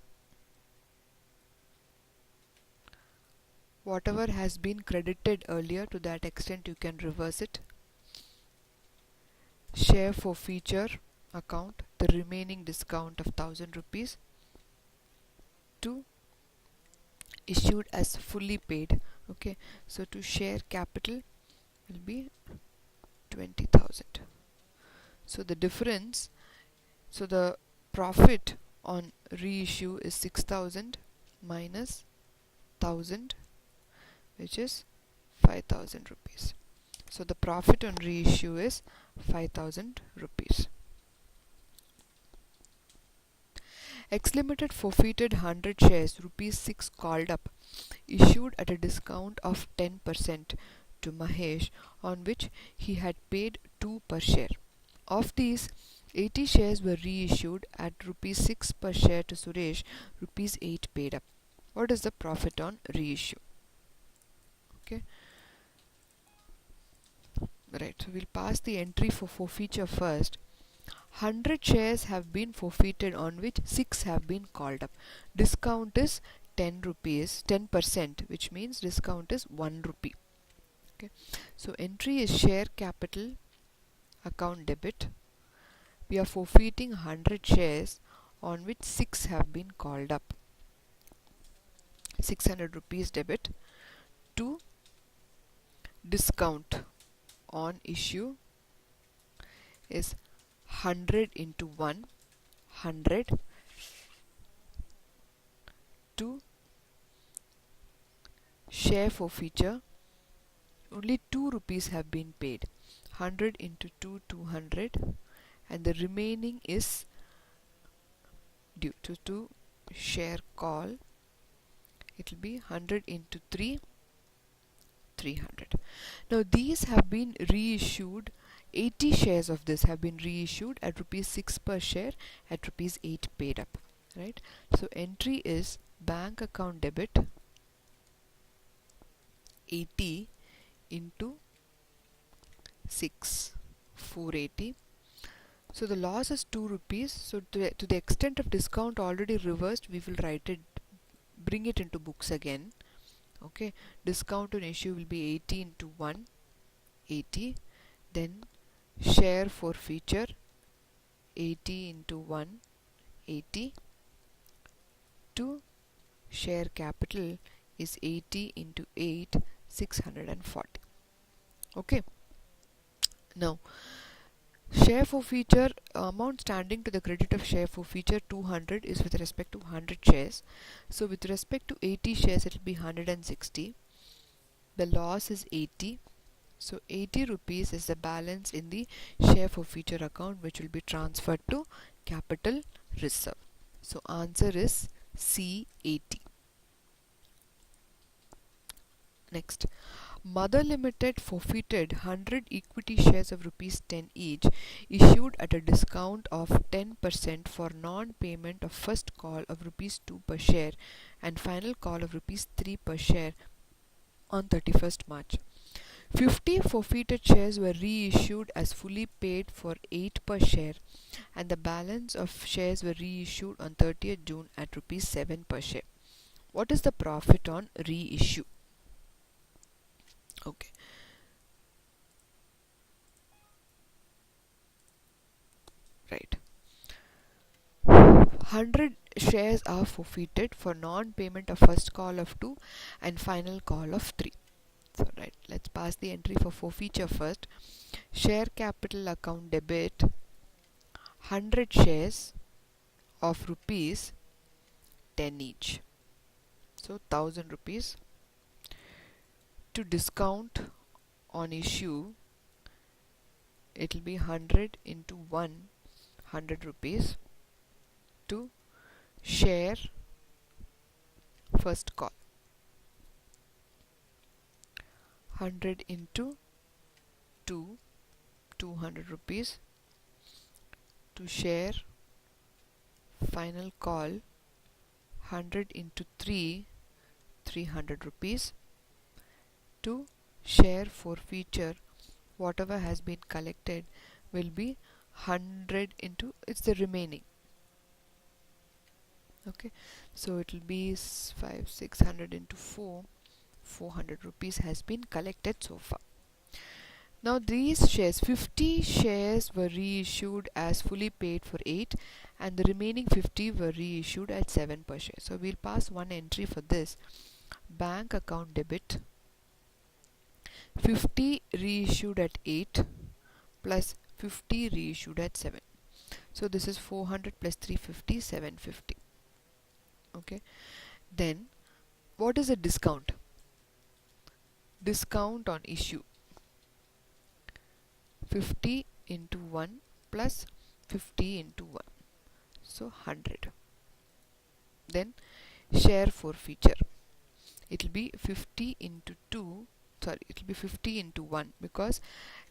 whatever has been credited earlier, to that extent you can reverse it. Share forfeiture account, the remaining discount of 1000 rupees. To issued as fully paid. Okay, so to share capital will be 20,000. So the difference, so the profit on reissue is 6,000 minus 1,000, which is 5,000 rupees. So the profit on reissue is 5,000 rupees. X Limited forfeited 100 shares, rupees 6 called up, issued at a discount of 10% to Mahesh, on which he had paid 2 per share. Of these, 80 shares were reissued at rupees 6 per share to Suresh, rupees 8 paid up. What is the profit on reissue? Okay, right. So we'll pass the entry for forfeiture first. 100 shares have been forfeited, on which 6 have been called up. Discount is 10 rupees, 10%, which means discount is 1 rupee. Okay, so entry is share capital account debit. We are forfeiting 100 shares, on which 6 have been called up. 600 rupees debit to discount on issue is 100 into 1, 100 to share forfeiture. Only 2 rupees have been paid. 100 into 2, 200, and the remaining is due to share call. It will be 100 into 3, 300. Now these have been reissued. 80 shares of this have been reissued at rupees 6 per share at rupees 8 paid up. Right? So entry is bank account debit 80 into 6, 480. So the loss is 2 rupees. So to the extent of discount already reversed, we will write it, bring it into books again. Okay, discount on issue will be 80 into 1, 80. Then share forfeiture 80 into 1, 80 to share capital is 80 into 8, 640. Okay, now share forfeiture amount standing to the credit of share forfeiture 200 is with respect to 100 shares. So with respect to 80 shares it will be 160. The loss is 80. So 80 rupees is the balance in the share forfeiture account, which will be transferred to capital reserve. So answer is C, 80. Next, Mother Limited forfeited 100 equity shares of rupees 10 each, issued at a discount of 10% for non-payment of first call of rupees 2 per share and final call of rupees 3 per share on 31st March. 50 forfeited shares were reissued as fully paid for 8 per share, and the balance of shares were reissued on 30th June at rupees 7 per share. What is the profit on reissue? Okay. Right. 100 shares are forfeited for non-payment of first call of 2 and final call of 3. So right, let's pass the entry for forfeiture first. Share capital account debit 100 shares of rupees 10 each. So 1000 rupees to discount on issue. It will be 100 into 1, 100 rupees to share first call. 100 into 2, 200 rupees to share final call. 100 into 3, 300 rupees to share forfeiture. Whatever has been collected will be 100 into, it's the remaining. Okay, so it will be 600 into 4, 400 rupees has been collected so far. Now these shares, 50 shares were reissued as fully paid for 8 and the remaining 50 were reissued at 7 per share. So we'll pass one entry for this. Bank account debit 50 reissued at 8 plus 50 reissued at 7. So this is 400 plus 350, 750. Okay, then what is the discount? Discount on issue 50 into 1 plus 50 into 1, so 100. Then share forfeiture, it will be 50 into 2, sorry, it will be 50 into 1 because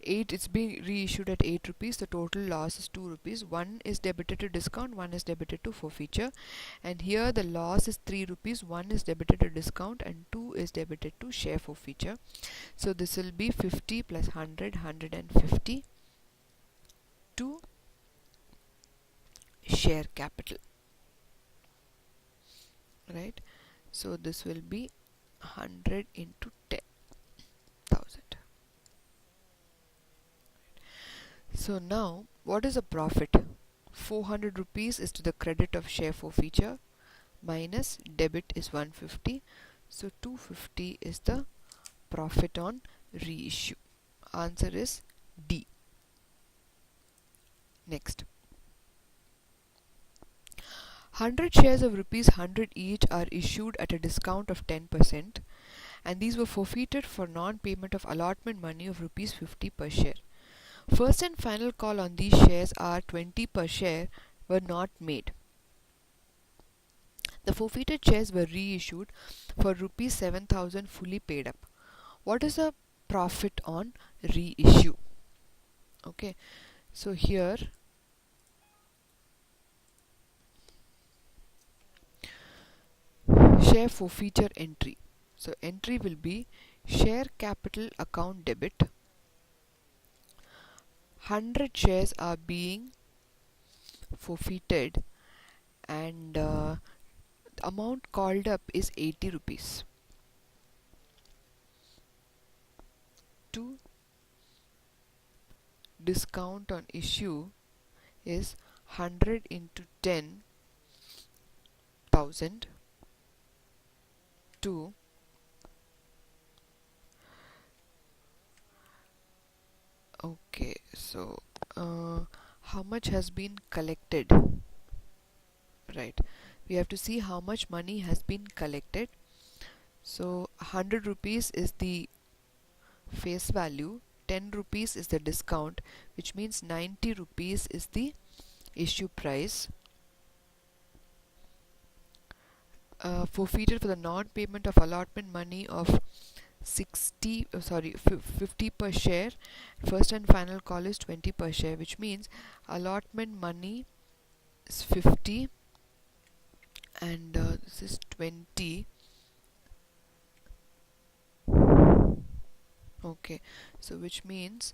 8, it's being reissued at 8 rupees. The total loss is 2 rupees. One is debited to discount, one is debited to forfeiture. And here the loss is 3 rupees. One is debited to discount and 2 is debited to share forfeiture. So this will be 50 plus 100, 150 to share capital, right? So this will be 100 into 10,000. So now what is a profit? 400 rupees is to the credit of share forfeiture minus debit is 150. So 250 is the profit on reissue. Answer is D. Next. 100 shares of rupees 100 each are issued at a discount of 10%, and these were forfeited for non-payment of allotment money of rupees 50 per share. First and final call on these shares are 20 per share were not made. The forfeited shares were reissued for rupees 7,000 fully paid up. What is the profit on reissue? Okay, so here share forfeiture entry. So entry will be share capital account debit. 100 shares are being forfeited and the amount called up is 80 rupees. To discount on issue is 100 into 10,000 to okay, so how much has been collected, right? We have to see how much money has been collected. So 100 rupees is the face value, 10 rupees is the discount, which means 90 rupees is the issue price. Forfeited for the non-payment of allotment money of 50 per share. First and final call is 20 per share, which means allotment money is 50 and this is 20. Okay, so which means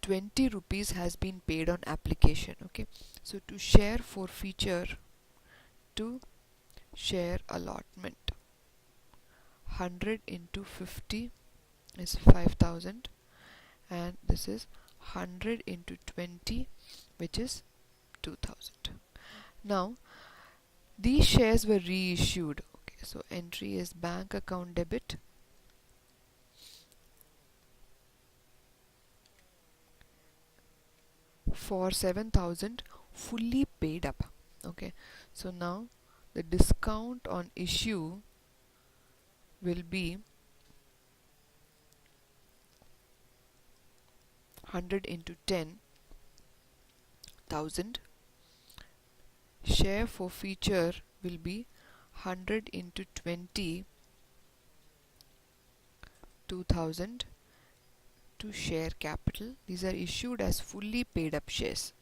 20 rupees has been paid on application. Okay, so to share forfeiture to share allotment, 100 into 50 is 5,000 and this is 100 into 20, which is 2,000. Now these shares were reissued. Okay, so entry is bank account debit for 7,000 fully paid up. Okay, so now the discount on issue will be 100 into 10,000. Share forfeiture will be 100 into 20, 2,000 to share capital. These are issued as fully paid up shares.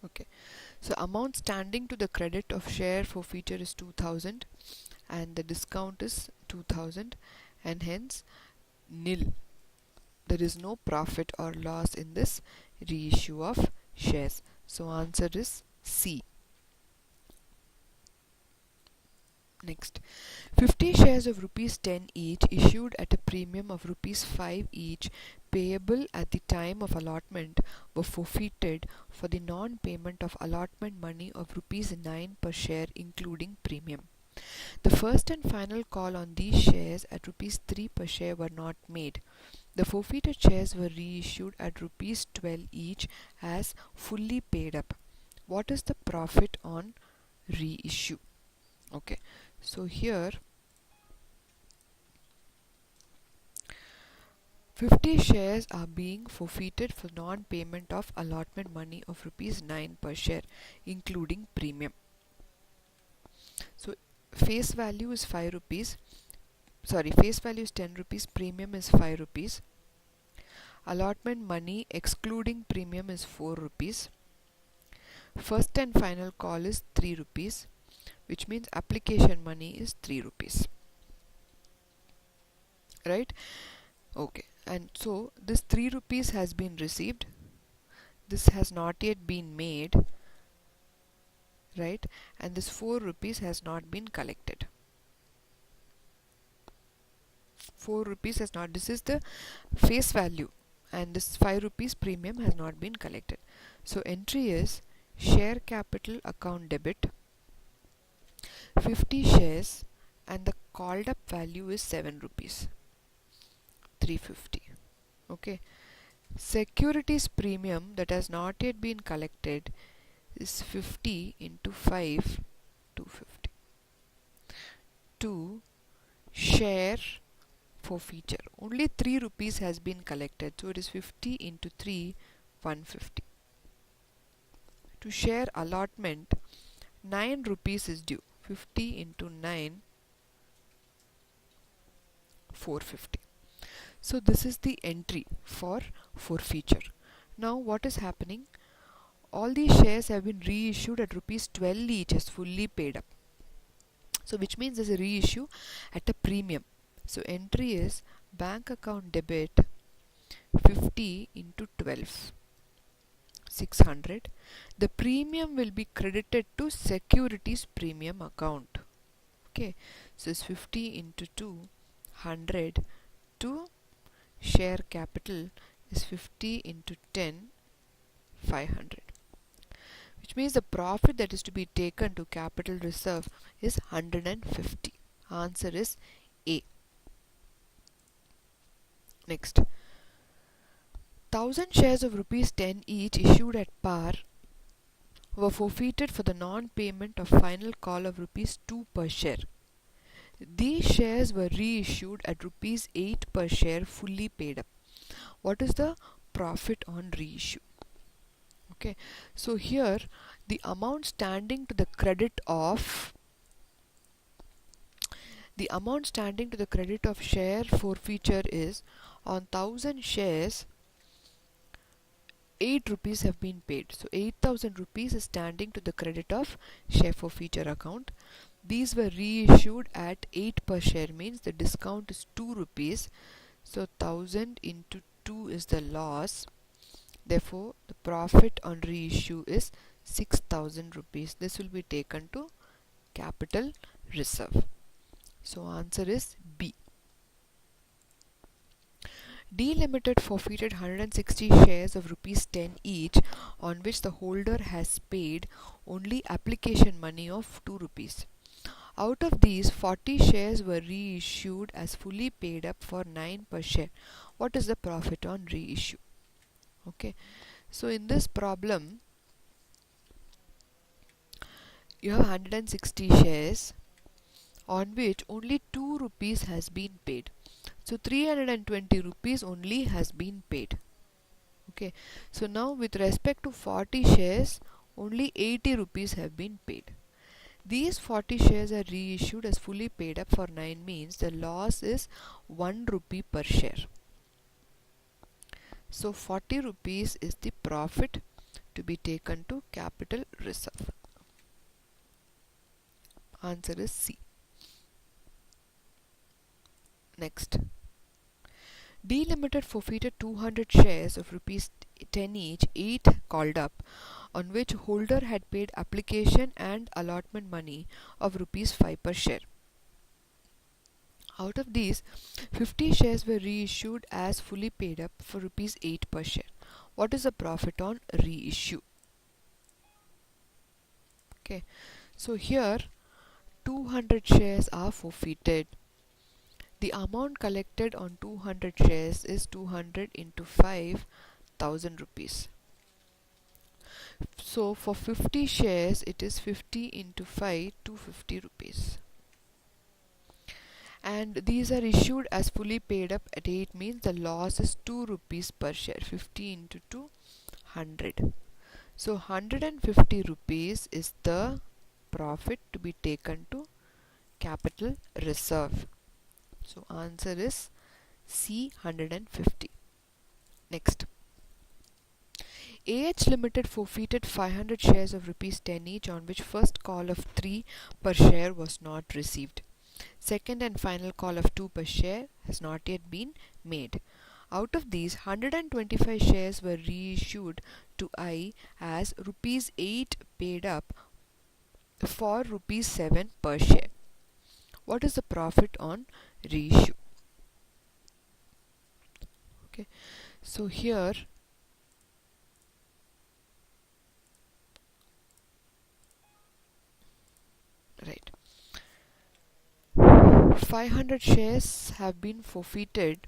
Okay, so amount standing to the credit of share forfeiture is 2,000 and the discount is 2,000 and hence nil. There is no profit or loss in this reissue of shares. So answer is C. Next, 50 shares of rupees 10 each issued at a premium of rupees 5 each payable at the time of allotment were forfeited for the non-payment of allotment money of rupees 9 per share including premium. The first and final call on these shares at rupees 3 per share were not made. The forfeited shares were reissued at rupees 12 each as fully paid up. What is the profit on reissue? Okay, so here 50 shares are being forfeited for non-payment of allotment money of rupees 9 per share including premium. So face value is 5 rupees. Sorry, face value is 10 rupees, premium is 5 rupees. Allotment money excluding premium is 4 rupees. First and final call is 3 rupees, which means application money is 3 rupees. Right? Okay. And so this 3 rupees has been received. This has not yet been made. Right? And this 4 rupees has not been collected. 4 rupees has not, this is the face value, and this 5 rupees premium has not been collected. So entry is share capital account debit 50 shares, and the called up value is 7 rupees 350. Okay. Securities premium that has not yet been collected is 50 into 5 250. 2 share forfeiture, only 3 rupees has been collected, so it is 50 into 3 150. To share allotment, 9 rupees is due, 50 into 9 450. So this is the entry for forfeiture. Now what is happening? All these shares have been reissued at rupees 12 each as fully paid up. So which means there's a reissue at a premium. So entry is bank account debit 50 into 12 600. The premium will be credited to securities premium account. Okay, so it's 50 into 2 100 to share capital is 50 into 10 500, which means the profit that is to be taken to capital reserve is 150. Answer is A. Next, 1000 shares of rupees 10 each issued at par were forfeited for the non-payment of final call of rupees 2 per share. These shares were reissued at rupees 8 per share fully paid up. What is the profit on reissue? Okay, so here the amount standing to the credit of share forfeiture is on 1000 shares 8 rupees have been paid. So 8000 rupees is standing to the credit of share forfeiture account. These were reissued at 8 per share, means the discount is 2 rupees. So 1000 into 2 is the loss. Therefore, the profit on reissue is 6000 rupees. This will be taken to capital reserve. So answer is B. D Limited forfeited 160 shares of rupees 10 each, on which the holder has paid only application money of 2 rupees. Out of these, 40 shares were reissued as fully paid up for 9 per share. What is the profit on reissue? Okay, so in this problem, you have 160 shares on which only 2 rupees has been paid. So 320 rupees only has been paid. Okay, so now with respect to 40 shares, only 80 rupees have been paid. These 40 shares are reissued as fully paid up for 9, means the loss is 1 rupee per share. So 40 rupees is the profit to be taken to capital reserve. Answer is C. Next, D Limited forfeited 200 shares of rupees 10 each, 8 called up, on which holder had paid application and allotment money of rupees 5 per share. Out of these, 50 shares were reissued as fully paid up for rupees 8 per share. What is the profit on reissue? Okay, so here 200 shares are forfeited. The amount collected on 200 shares is 200 into 5,000 rupees. So for 50 shares, it is 50 into 5, 250 rupees. And these are issued as fully paid up at 8, means the loss is 2 rupees per share. 50 into 2, 100. So 150 rupees is the profit to be taken to capital reserve. So answer is C, 150. Next, AH Limited forfeited 500 shares of rupees 10 each, on which first call of 3 per share was not received. Second and final call of 2 per share has not yet been made. Out of these, 125 shares were reissued to I as rupees 8 paid up for rupees 7 per share. What is the profit on reissue? Okay, so here right, 500 shares have been forfeited,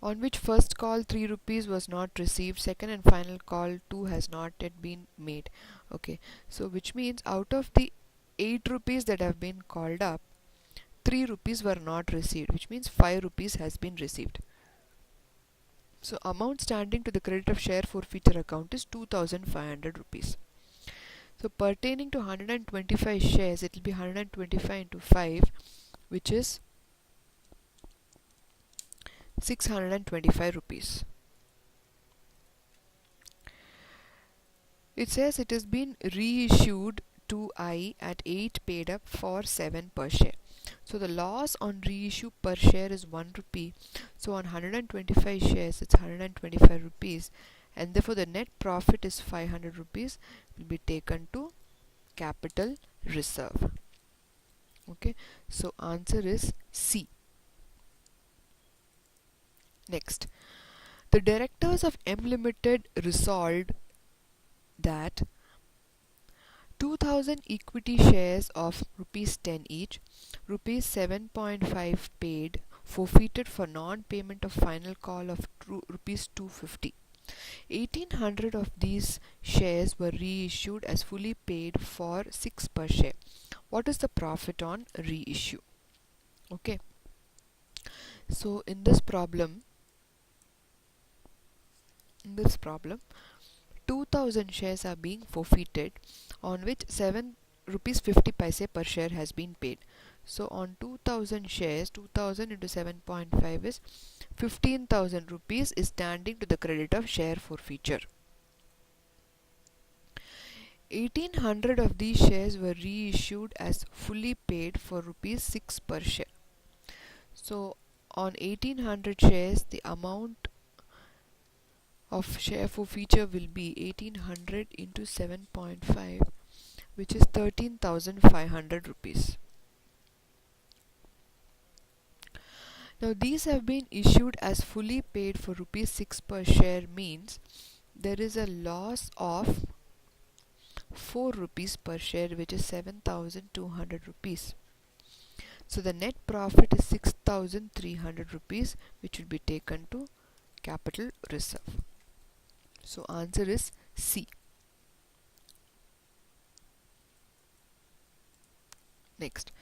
on which first call 3 rupees was not received, second and final call 2 has not yet been made. Okay, so which means out of the 8 rupees that have been called up, 3 rupees were not received, which means 5 rupees has been received. So amount standing to the credit of share forfeiture account is 2500 rupees. So pertaining to 125 shares, it will be 125 into 5, which is 625 rupees. It says it has been reissued to I at 8 paid up for 7 per share. So the loss on reissue per share is 1 rupee. So on 125 shares, it's 125 rupees, and therefore the net profit is 500 rupees, will be taken to capital reserve. Okay, so answer is C. Next, the directors of M Limited resolved that 2000 equity shares of rupees 10 each, rupees 7.5 paid, forfeited for non-payment of final call of rupees 250. 1800 of these shares were reissued as fully paid for 6 per share. What is the profit on reissue? Okay, so in this problem 2000 shares are being forfeited, on which 7 rupees 50 paise per share has been paid. So on 2000 shares, 2000 into 7.5 is 15,000 rupees is standing to the credit of share forfeiture. 1800 of these shares were reissued as fully paid for rupees 6 per share. So on 1800 shares, the amount of share forfeiture will be 1800 into 7.5, which is 13,500 rupees. Now these have been issued as fully paid for rupees 6 per share, means there is a loss of 4 rupees per share, which is 7,200 rupees. So the net profit is 6,300 rupees, which will be taken to capital reserve. So answer is C. Next,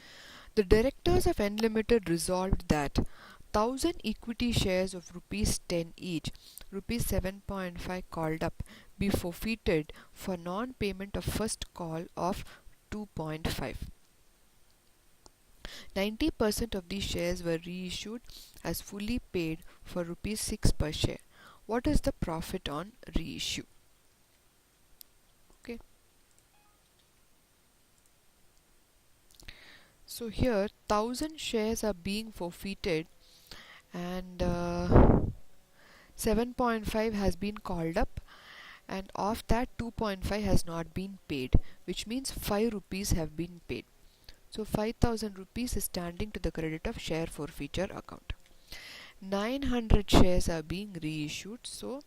the directors of N Limited resolved that 1000 equity shares of rupees 10 each, rupees 7.5 called up, be forfeited for non-payment of first call of 2.5. 90% of these shares were reissued as fully paid for rupees 6 per share. What is the profit on reissue? Okay, so here 1000 shares are being forfeited, and 7.5 has been called up, and of that 2.5 has not been paid, which means 5 rupees have been paid. So 5,000 rupees is standing to the credit of share forfeiture account. 900 shares are being reissued, so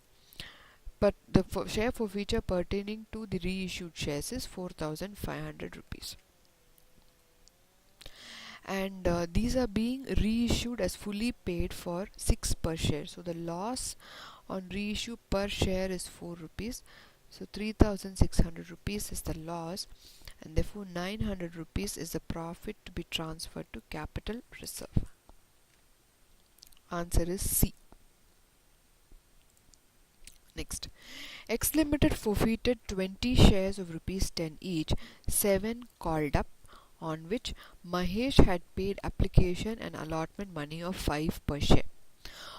but the share forfeiture pertaining to the reissued shares is 4,500 rupees, and these are being reissued as fully paid for 6 per share. So the loss on reissue per share is 4 rupees, so 3,600 rupees is the loss, and therefore 900 rupees is the profit to be transferred to capital reserve. Answer is C. Next, X Limited forfeited 20 shares of rupees 10 each, 7 called up, on which Mahesh had paid application and allotment money of 5 per share.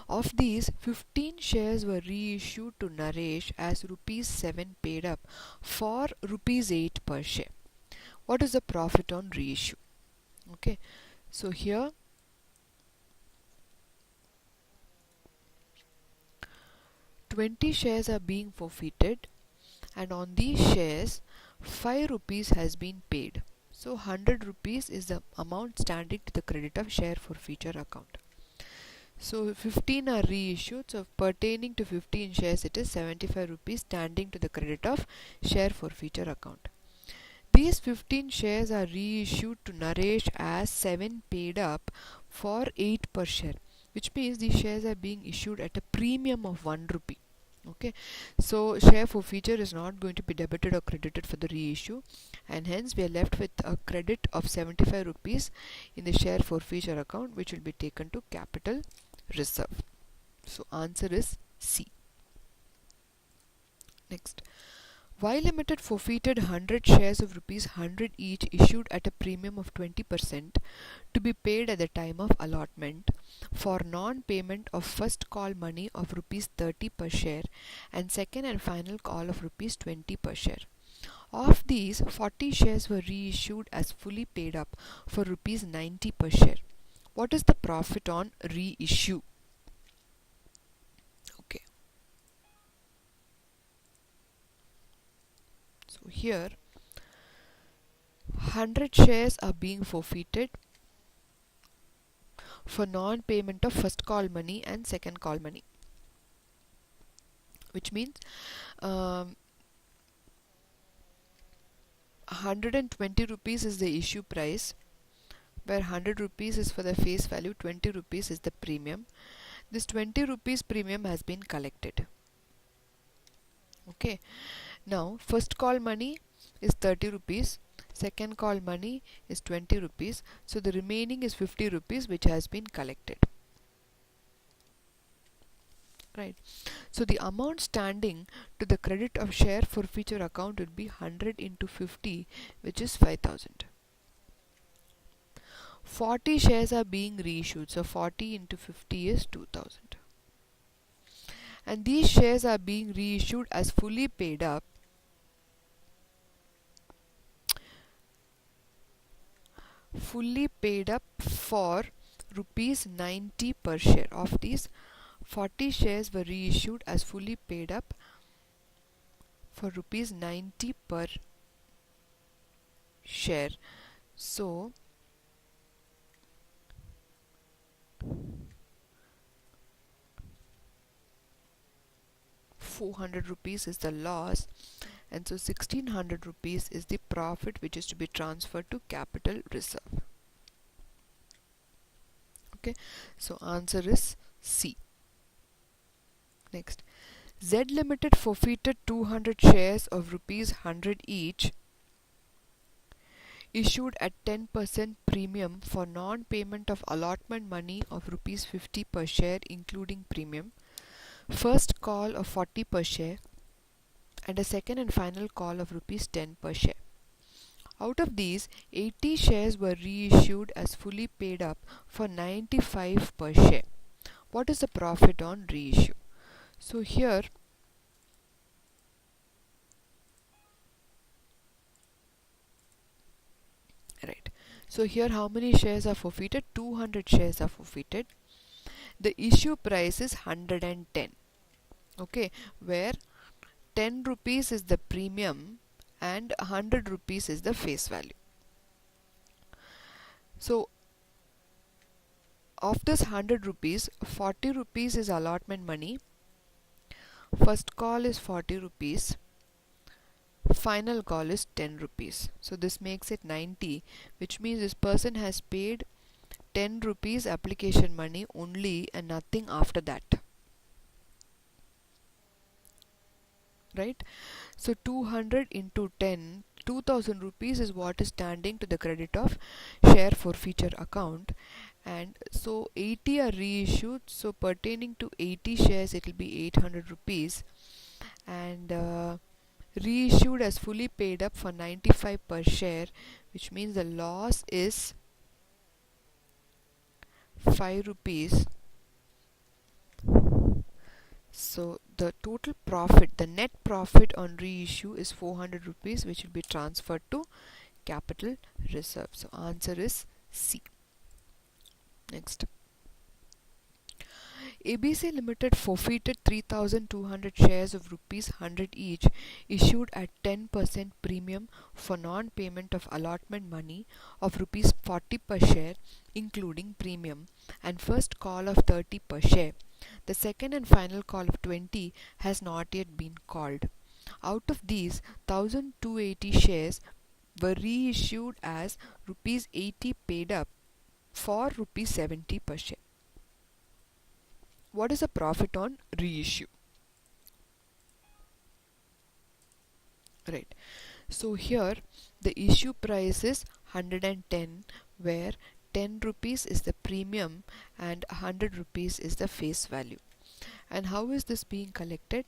Of these, 15 shares were reissued to Naresh as rupees 7 paid up for rupees 8 per share. What is the profit on reissue? Okay, so here 20 shares are being forfeited, and on these shares 5 rupees has been paid. So 100 rupees is the amount standing to the credit of share forfeiture account. So 15 are reissued, so pertaining to 15 shares it is 75 rupees standing to the credit of share forfeiture account. These 15 shares are reissued to Naresh as 7 paid up for 8 per share, which means these shares are being issued at a premium of 1 rupee. Okay, so share forfeiture is not going to be debited or credited for the reissue, and hence we are left with a credit of 75 rupees in the share forfeiture account, which will be taken to capital reserve. So answer is C. Next, Y Limited forfeited 100 shares of rupees 100 each issued at a premium of 20% to be paid at the time of allotment for non-payment of first call money of rupees 30 per share and second and final call of rupees 20 per share. Of these, 40 shares were reissued as fully paid up for rupees 90 per share. What is the profit on reissue? Okay. So here 100 shares are being forfeited for non-payment of first call money and second call money, which means 120 rupees is the issue price, where 100 rupees is for the face value, 20 rupees is the premium. This 20 rupees premium has been collected. Okay, now first call money is 30 rupees, second call money is 20 rupees, so the remaining is 50 rupees which has been collected. Right, so the amount standing to the credit of share forfeiture account would be 100 into 50, which is 5000. 40 shares are being reissued, so 40 into 50 is 2000, and these shares are being reissued as fully paid up for rupees 90 per share. Of these, 40 shares were reissued as fully paid up for rupees 90 per share. So 400 rupees is the loss, and so 1600 rupees is the profit which is to be transferred to capital reserve. Okay, so answer is C. Next, Z Limited forfeited 200 shares of rupees 100 each issued at 10% premium for non-payment of allotment money of rupees 50 per share including premium, first call of 40 per share, and a second and final call of rupees 10 per share. Out of these, 80 shares were reissued as fully paid up for 95 per share. What is the profit on reissue? So here right, so here how many shares are forfeited? 200 shares are forfeited. The issue price is 110. Okay, where 10 rupees is the premium and 100 rupees is the face value. So of this 100 rupees, 40 rupees is allotment money, first call is 40 rupees, final call is 10 rupees. So this makes it 90, which means this person has paid 10 rupees application money only and nothing after that. Right, so 200 into 10, 2000 rupees is what is standing to the credit of share forfeiture account, and so 80 are reissued, so pertaining to 80 shares it will be 800 rupees, and reissued as fully paid up for 95 per share, which means the loss is 5 rupees. So the total profit, the net profit on reissue is 400 rupees, which will be transferred to capital reserve. So answer is C. Next. ABC Limited forfeited 3,200 shares of rupees 100 each issued at 10% premium for non-payment of allotment money of rupees 40 per share including premium and first call of 30 per share. The second and final call of 20 has not yet been called. Out of these, 1,280 shares were reissued as rupees 80 paid up for rupees 70 per share. What is the profit on reissue? Right. So here the issue price is 110, where 10 rupees is the premium and 100 rupees is the face value. And how is this being collected?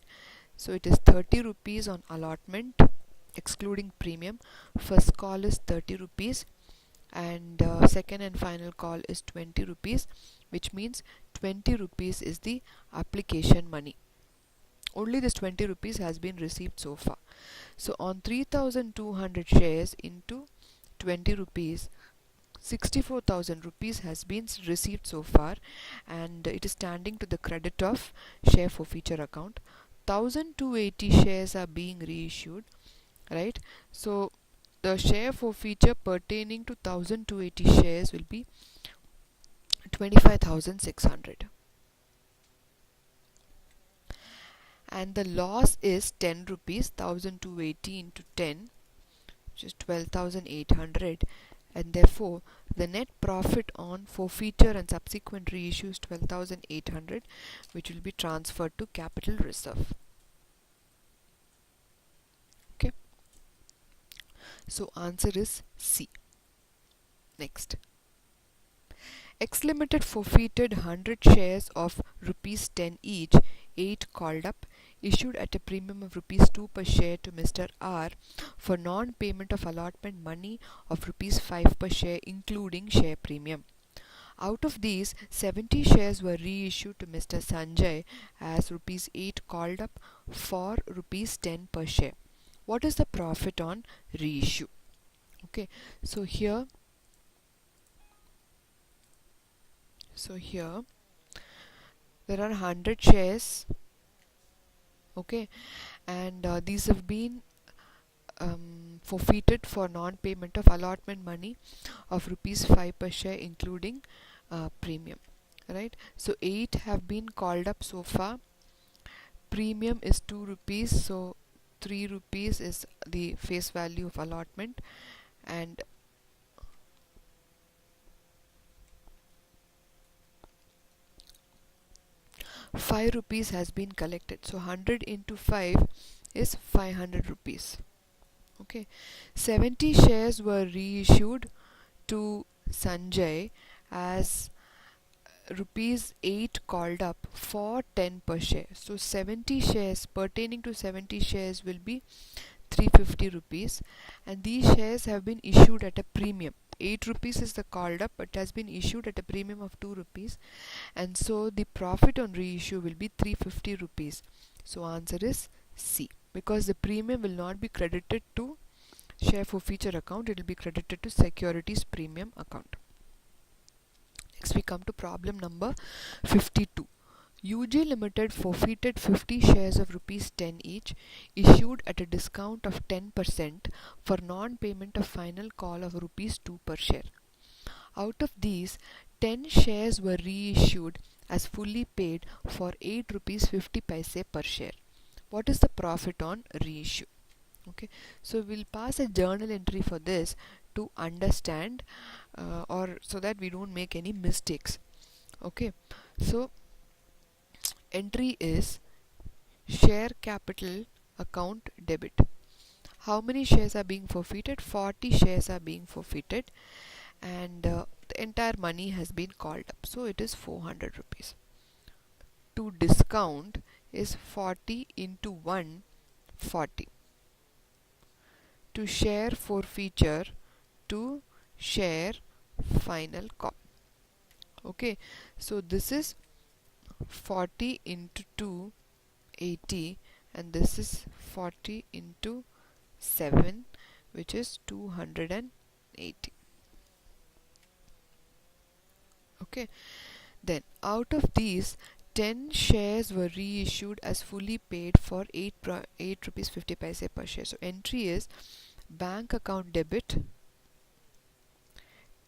So it is 30 rupees on allotment excluding premium. First call is 30 rupees and second and final call is 20 rupees, which means 20 rupees is the application money. Only this 20 rupees has been received so far. So on 3,200 shares into 20 rupees, 64,000 rupees has been received so far, and it is standing to the credit of share forfeiture account. 1,280 shares are being reissued, right? So the share forfeiture pertaining to 1,280 shares will be 25,600. And the loss is 10 rupees, 1,280 into 10, which is 12,800, and therefore the net profit on forfeiture and subsequent reissue is 12,800, which will be transferred to capital reserve. Okay, so answer is C. Next. Accs Limited forfeited 100 shares of rupees 10 each, 8 called up, issued at a premium of rupees 2 per share to Mr. R for non-payment of allotment money of rupees 5 per share including share premium. Out of these, 70 shares were reissued to Mr. Sanjay as rupees 8 called up for rupees 10 per share. What is the profit on reissue? Okay, so here there are 100 shares, okay, and these have been forfeited for non-payment of allotment money of rupees 5 per share including premium, right? So 8 have been called up so far. Premium is 2 rupees, so 3 rupees is the face value of allotment, and ₹5 has been collected. So 100 into 5 is 500 rupees. Okay, 70 shares were reissued to Sanjay as rupees 8 called up for 10 per share. So 70 shares pertaining to 70 shares will be 350 rupees, and these shares have been issued at a premium. 8 rupees is the called up, but has been issued at a premium of 2 rupees, and so the profit on reissue will be 350 rupees. So answer is C, because the premium will not be credited to share forfeiture account, it will be credited to securities premium account. Next we come to problem number 52. UG Limited forfeited 50 shares of rupees 10 each, issued at a discount of 10% for non-payment of final call of rupees 2 per share. Out of these, 10 shares were reissued as fully paid for 8 rupees 50 paise per share. What is the profit on reissue? Okay, so we'll pass a journal entry for this to understand or so that we don't make any mistakes. Okay, so entry is share capital account debit. How many shares are being forfeited? 40 shares are being forfeited, and the entire money has been called up, so it is 400 rupees. To discount is 40 into 1, 40. to share forfeiture to share final call. Okay, so this is 40 into 2, 80, and this is 40 into 7, which is 280. Okay, then out of these, 10 shares were reissued as fully paid for 8 rupees 50 paise per share. So entry is bank account debit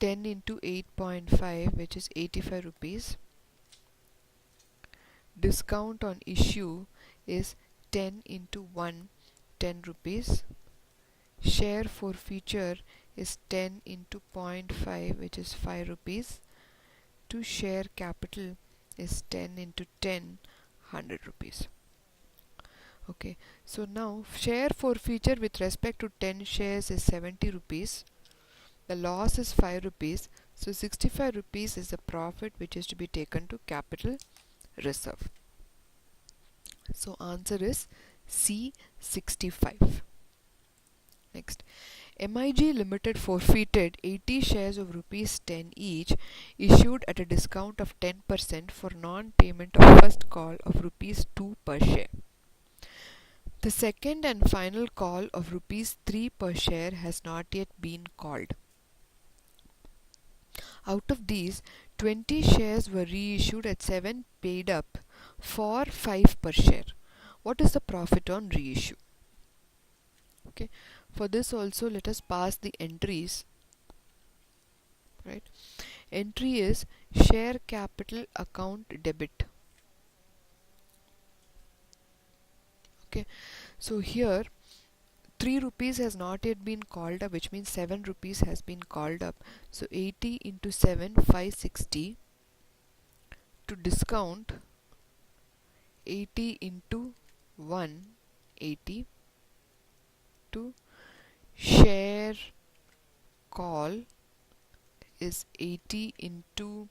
10 into 8.5, which is 85 rupees. Discount on issue is 10 into 1, 10 rupees. Share forfeiture is 10 into 0.5, which is 5 rupees. To share capital is 10 into 10, 100 rupees. Okay, so now share forfeiture with respect to 10 shares is 70 rupees. The loss is 5 rupees. So 65 rupees is the profit which is to be taken to capital reserve. So answer is C, 65. Next, MIG Limited forfeited 80 shares of rupees 10 each, issued at a discount of 10% for non-payment of first call of rupees 2 per share. The second and final call of rupees 3 per share has not yet been called. Out of these, 20 shares were reissued at 7 paid up for 5 per share. What is the profit on reissue? Okay, for this also let us pass the entries. Right, entry is share capital account debit. Okay, so here 3 rupees has not yet been called up, which means 7 rupees has been called up. So 80 into 7, 560. To discount, 80 into 1, 80. To share call is 80 into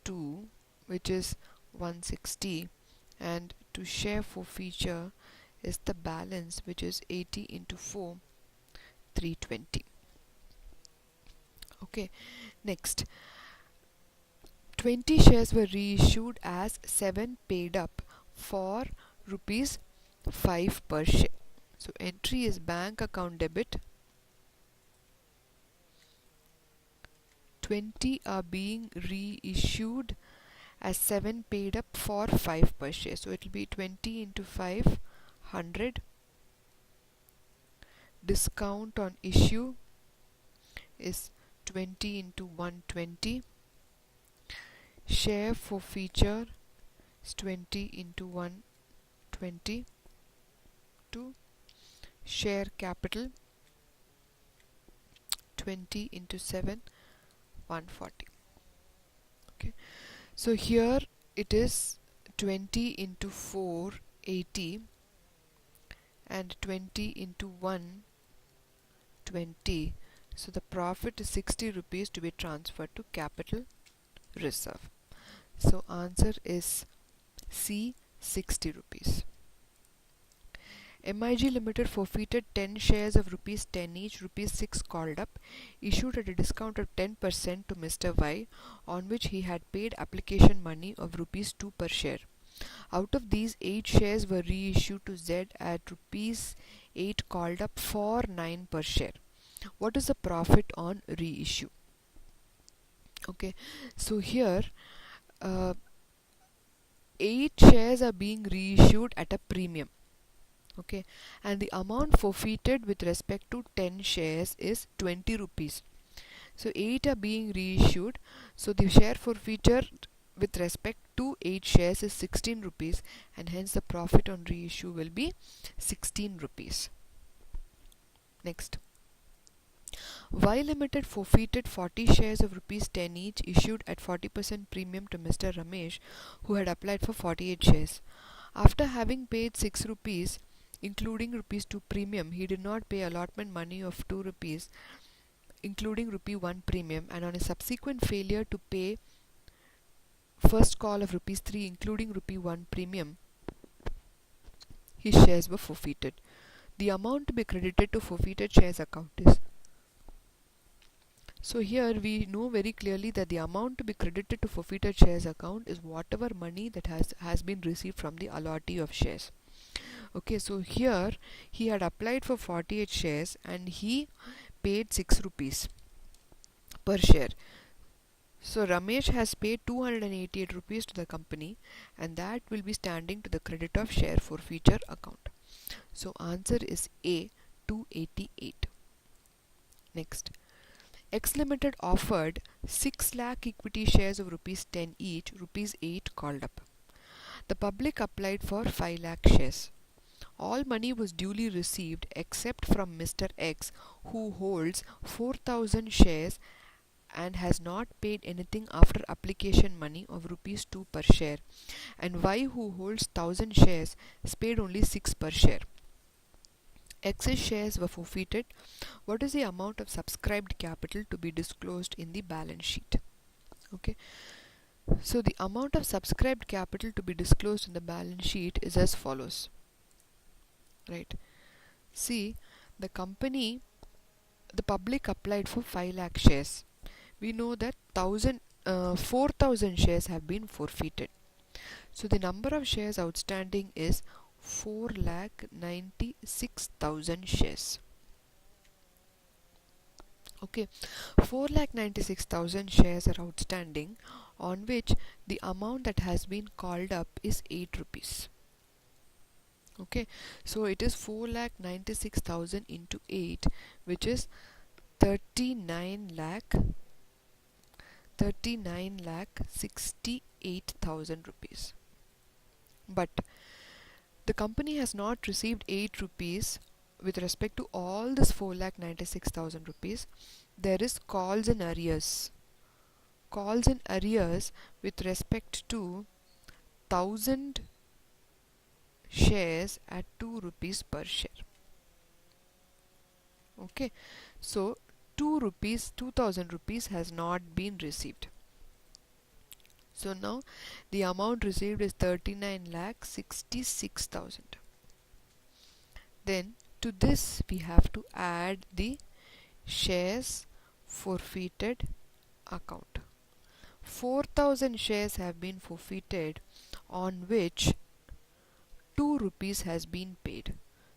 2, which is 160, and to share forfeiture is the balance, which is 80 into 4, 320. Okay, next, 20 shares were reissued as 7 paid up for rupees 5 per share. So entry is bank account debit. 20 are being reissued as 7 paid up for 5 per share. So it will be 20 into 5, 100. Discount on issue is 20 into 120. Share forfeiture is 20 into 120. To share capital, 20 into 7, 140. Okay, so here it is 20 into 4, 80, and 20 into 1, 20. So the profit is 60 rupees to be transferred to capital reserve. So answer is C, 60 rupees. MIG Limited forfeited 10 shares of rupees 10 each, rupees 6 called up, issued at a discount of 10% to Mr. Y, on which he had paid application money of rupees 2 per share. Out of these, 8 shares were reissued to Z at rupees 8 called up for 9 per share. What is the profit on reissue? Okay, so here 8 shares are being reissued at a premium. Okay, and the amount forfeited with respect to 10 shares is 20 rupees. So 8 are being reissued, so the share forfeiture with respect to 8 shares is 16 rupees, and hence the profit on reissue will be 16 rupees. Next, Y Limited forfeited 40 shares of rupees 10 each, issued at 40% premium to Mr. Ramesh, who had applied for 48 shares. After having paid 6 rupees, including rupees 2 premium, he did not pay allotment money of 2 rupees, including rupee 1 premium, and on a subsequent failure to pay first call of rupees 3, including rupee 1 premium, his shares were forfeited. the amount to be credited to forfeited shares account is. So here we know very clearly that the amount to be credited to forfeited shares account is whatever money that has been received from the allottee of shares. Okay, so here he had applied for 48 shares and he paid 6 rupees per share. So Ramesh has paid 288 rupees to the company, and that will be standing to the credit of share forfeiture account. So answer is A, 288. Next, X Limited offered 6 lakh equity shares of rupees 10 each, rupees 8 called up. The public applied for 5 lakh shares. All money was duly received except from Mr. X, who holds 4,000 shares and has not paid anything after application money of rupees 2 per share, and Y, who holds 1,000 shares, has paid only 6 per share. X's shares were forfeited. What is the amount of subscribed capital to be disclosed in the balance sheet? Okay, so the amount of subscribed capital to be disclosed in the balance sheet is as follows. Right, see, the public applied for 5 lakh shares. We know that 4,000 shares have been forfeited. So the number of shares outstanding is 4,96,000 shares. Okay, 4,96,000 shares are outstanding, on which the amount that has been called up is 8 rupees. Okay, so it is 4,96,000 into 8, which is 39,68,000 rupees. But the company has not received 8 rupees with respect to all this 4,96,000 rupees. There is calls in arrears. Calls in arrears with respect to 1,000 shares at 2 rupees per share. Okay, so 2,000 rupees has not been received. So now the amount received is 39,66,000. Then to this we have to add the shares forfeited account. 4,000 shares have been forfeited, on which 2 rupees has been paid.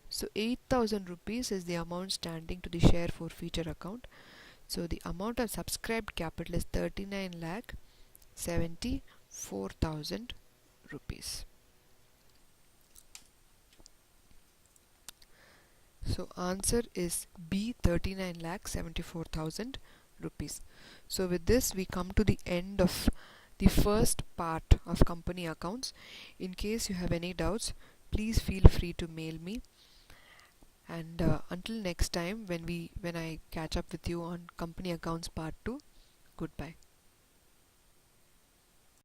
So 8,000 rupees is the amount standing to the share forfeiture account. So the amount of subscribed capital is 39,74,000 rupees. So answer is B, 39,74,000 rupees. So with this we come to the end of the first part of company accounts. In case you have any doubts, please feel free to mail me. And until next time, when I catch up with you on company accounts part 2, goodbye.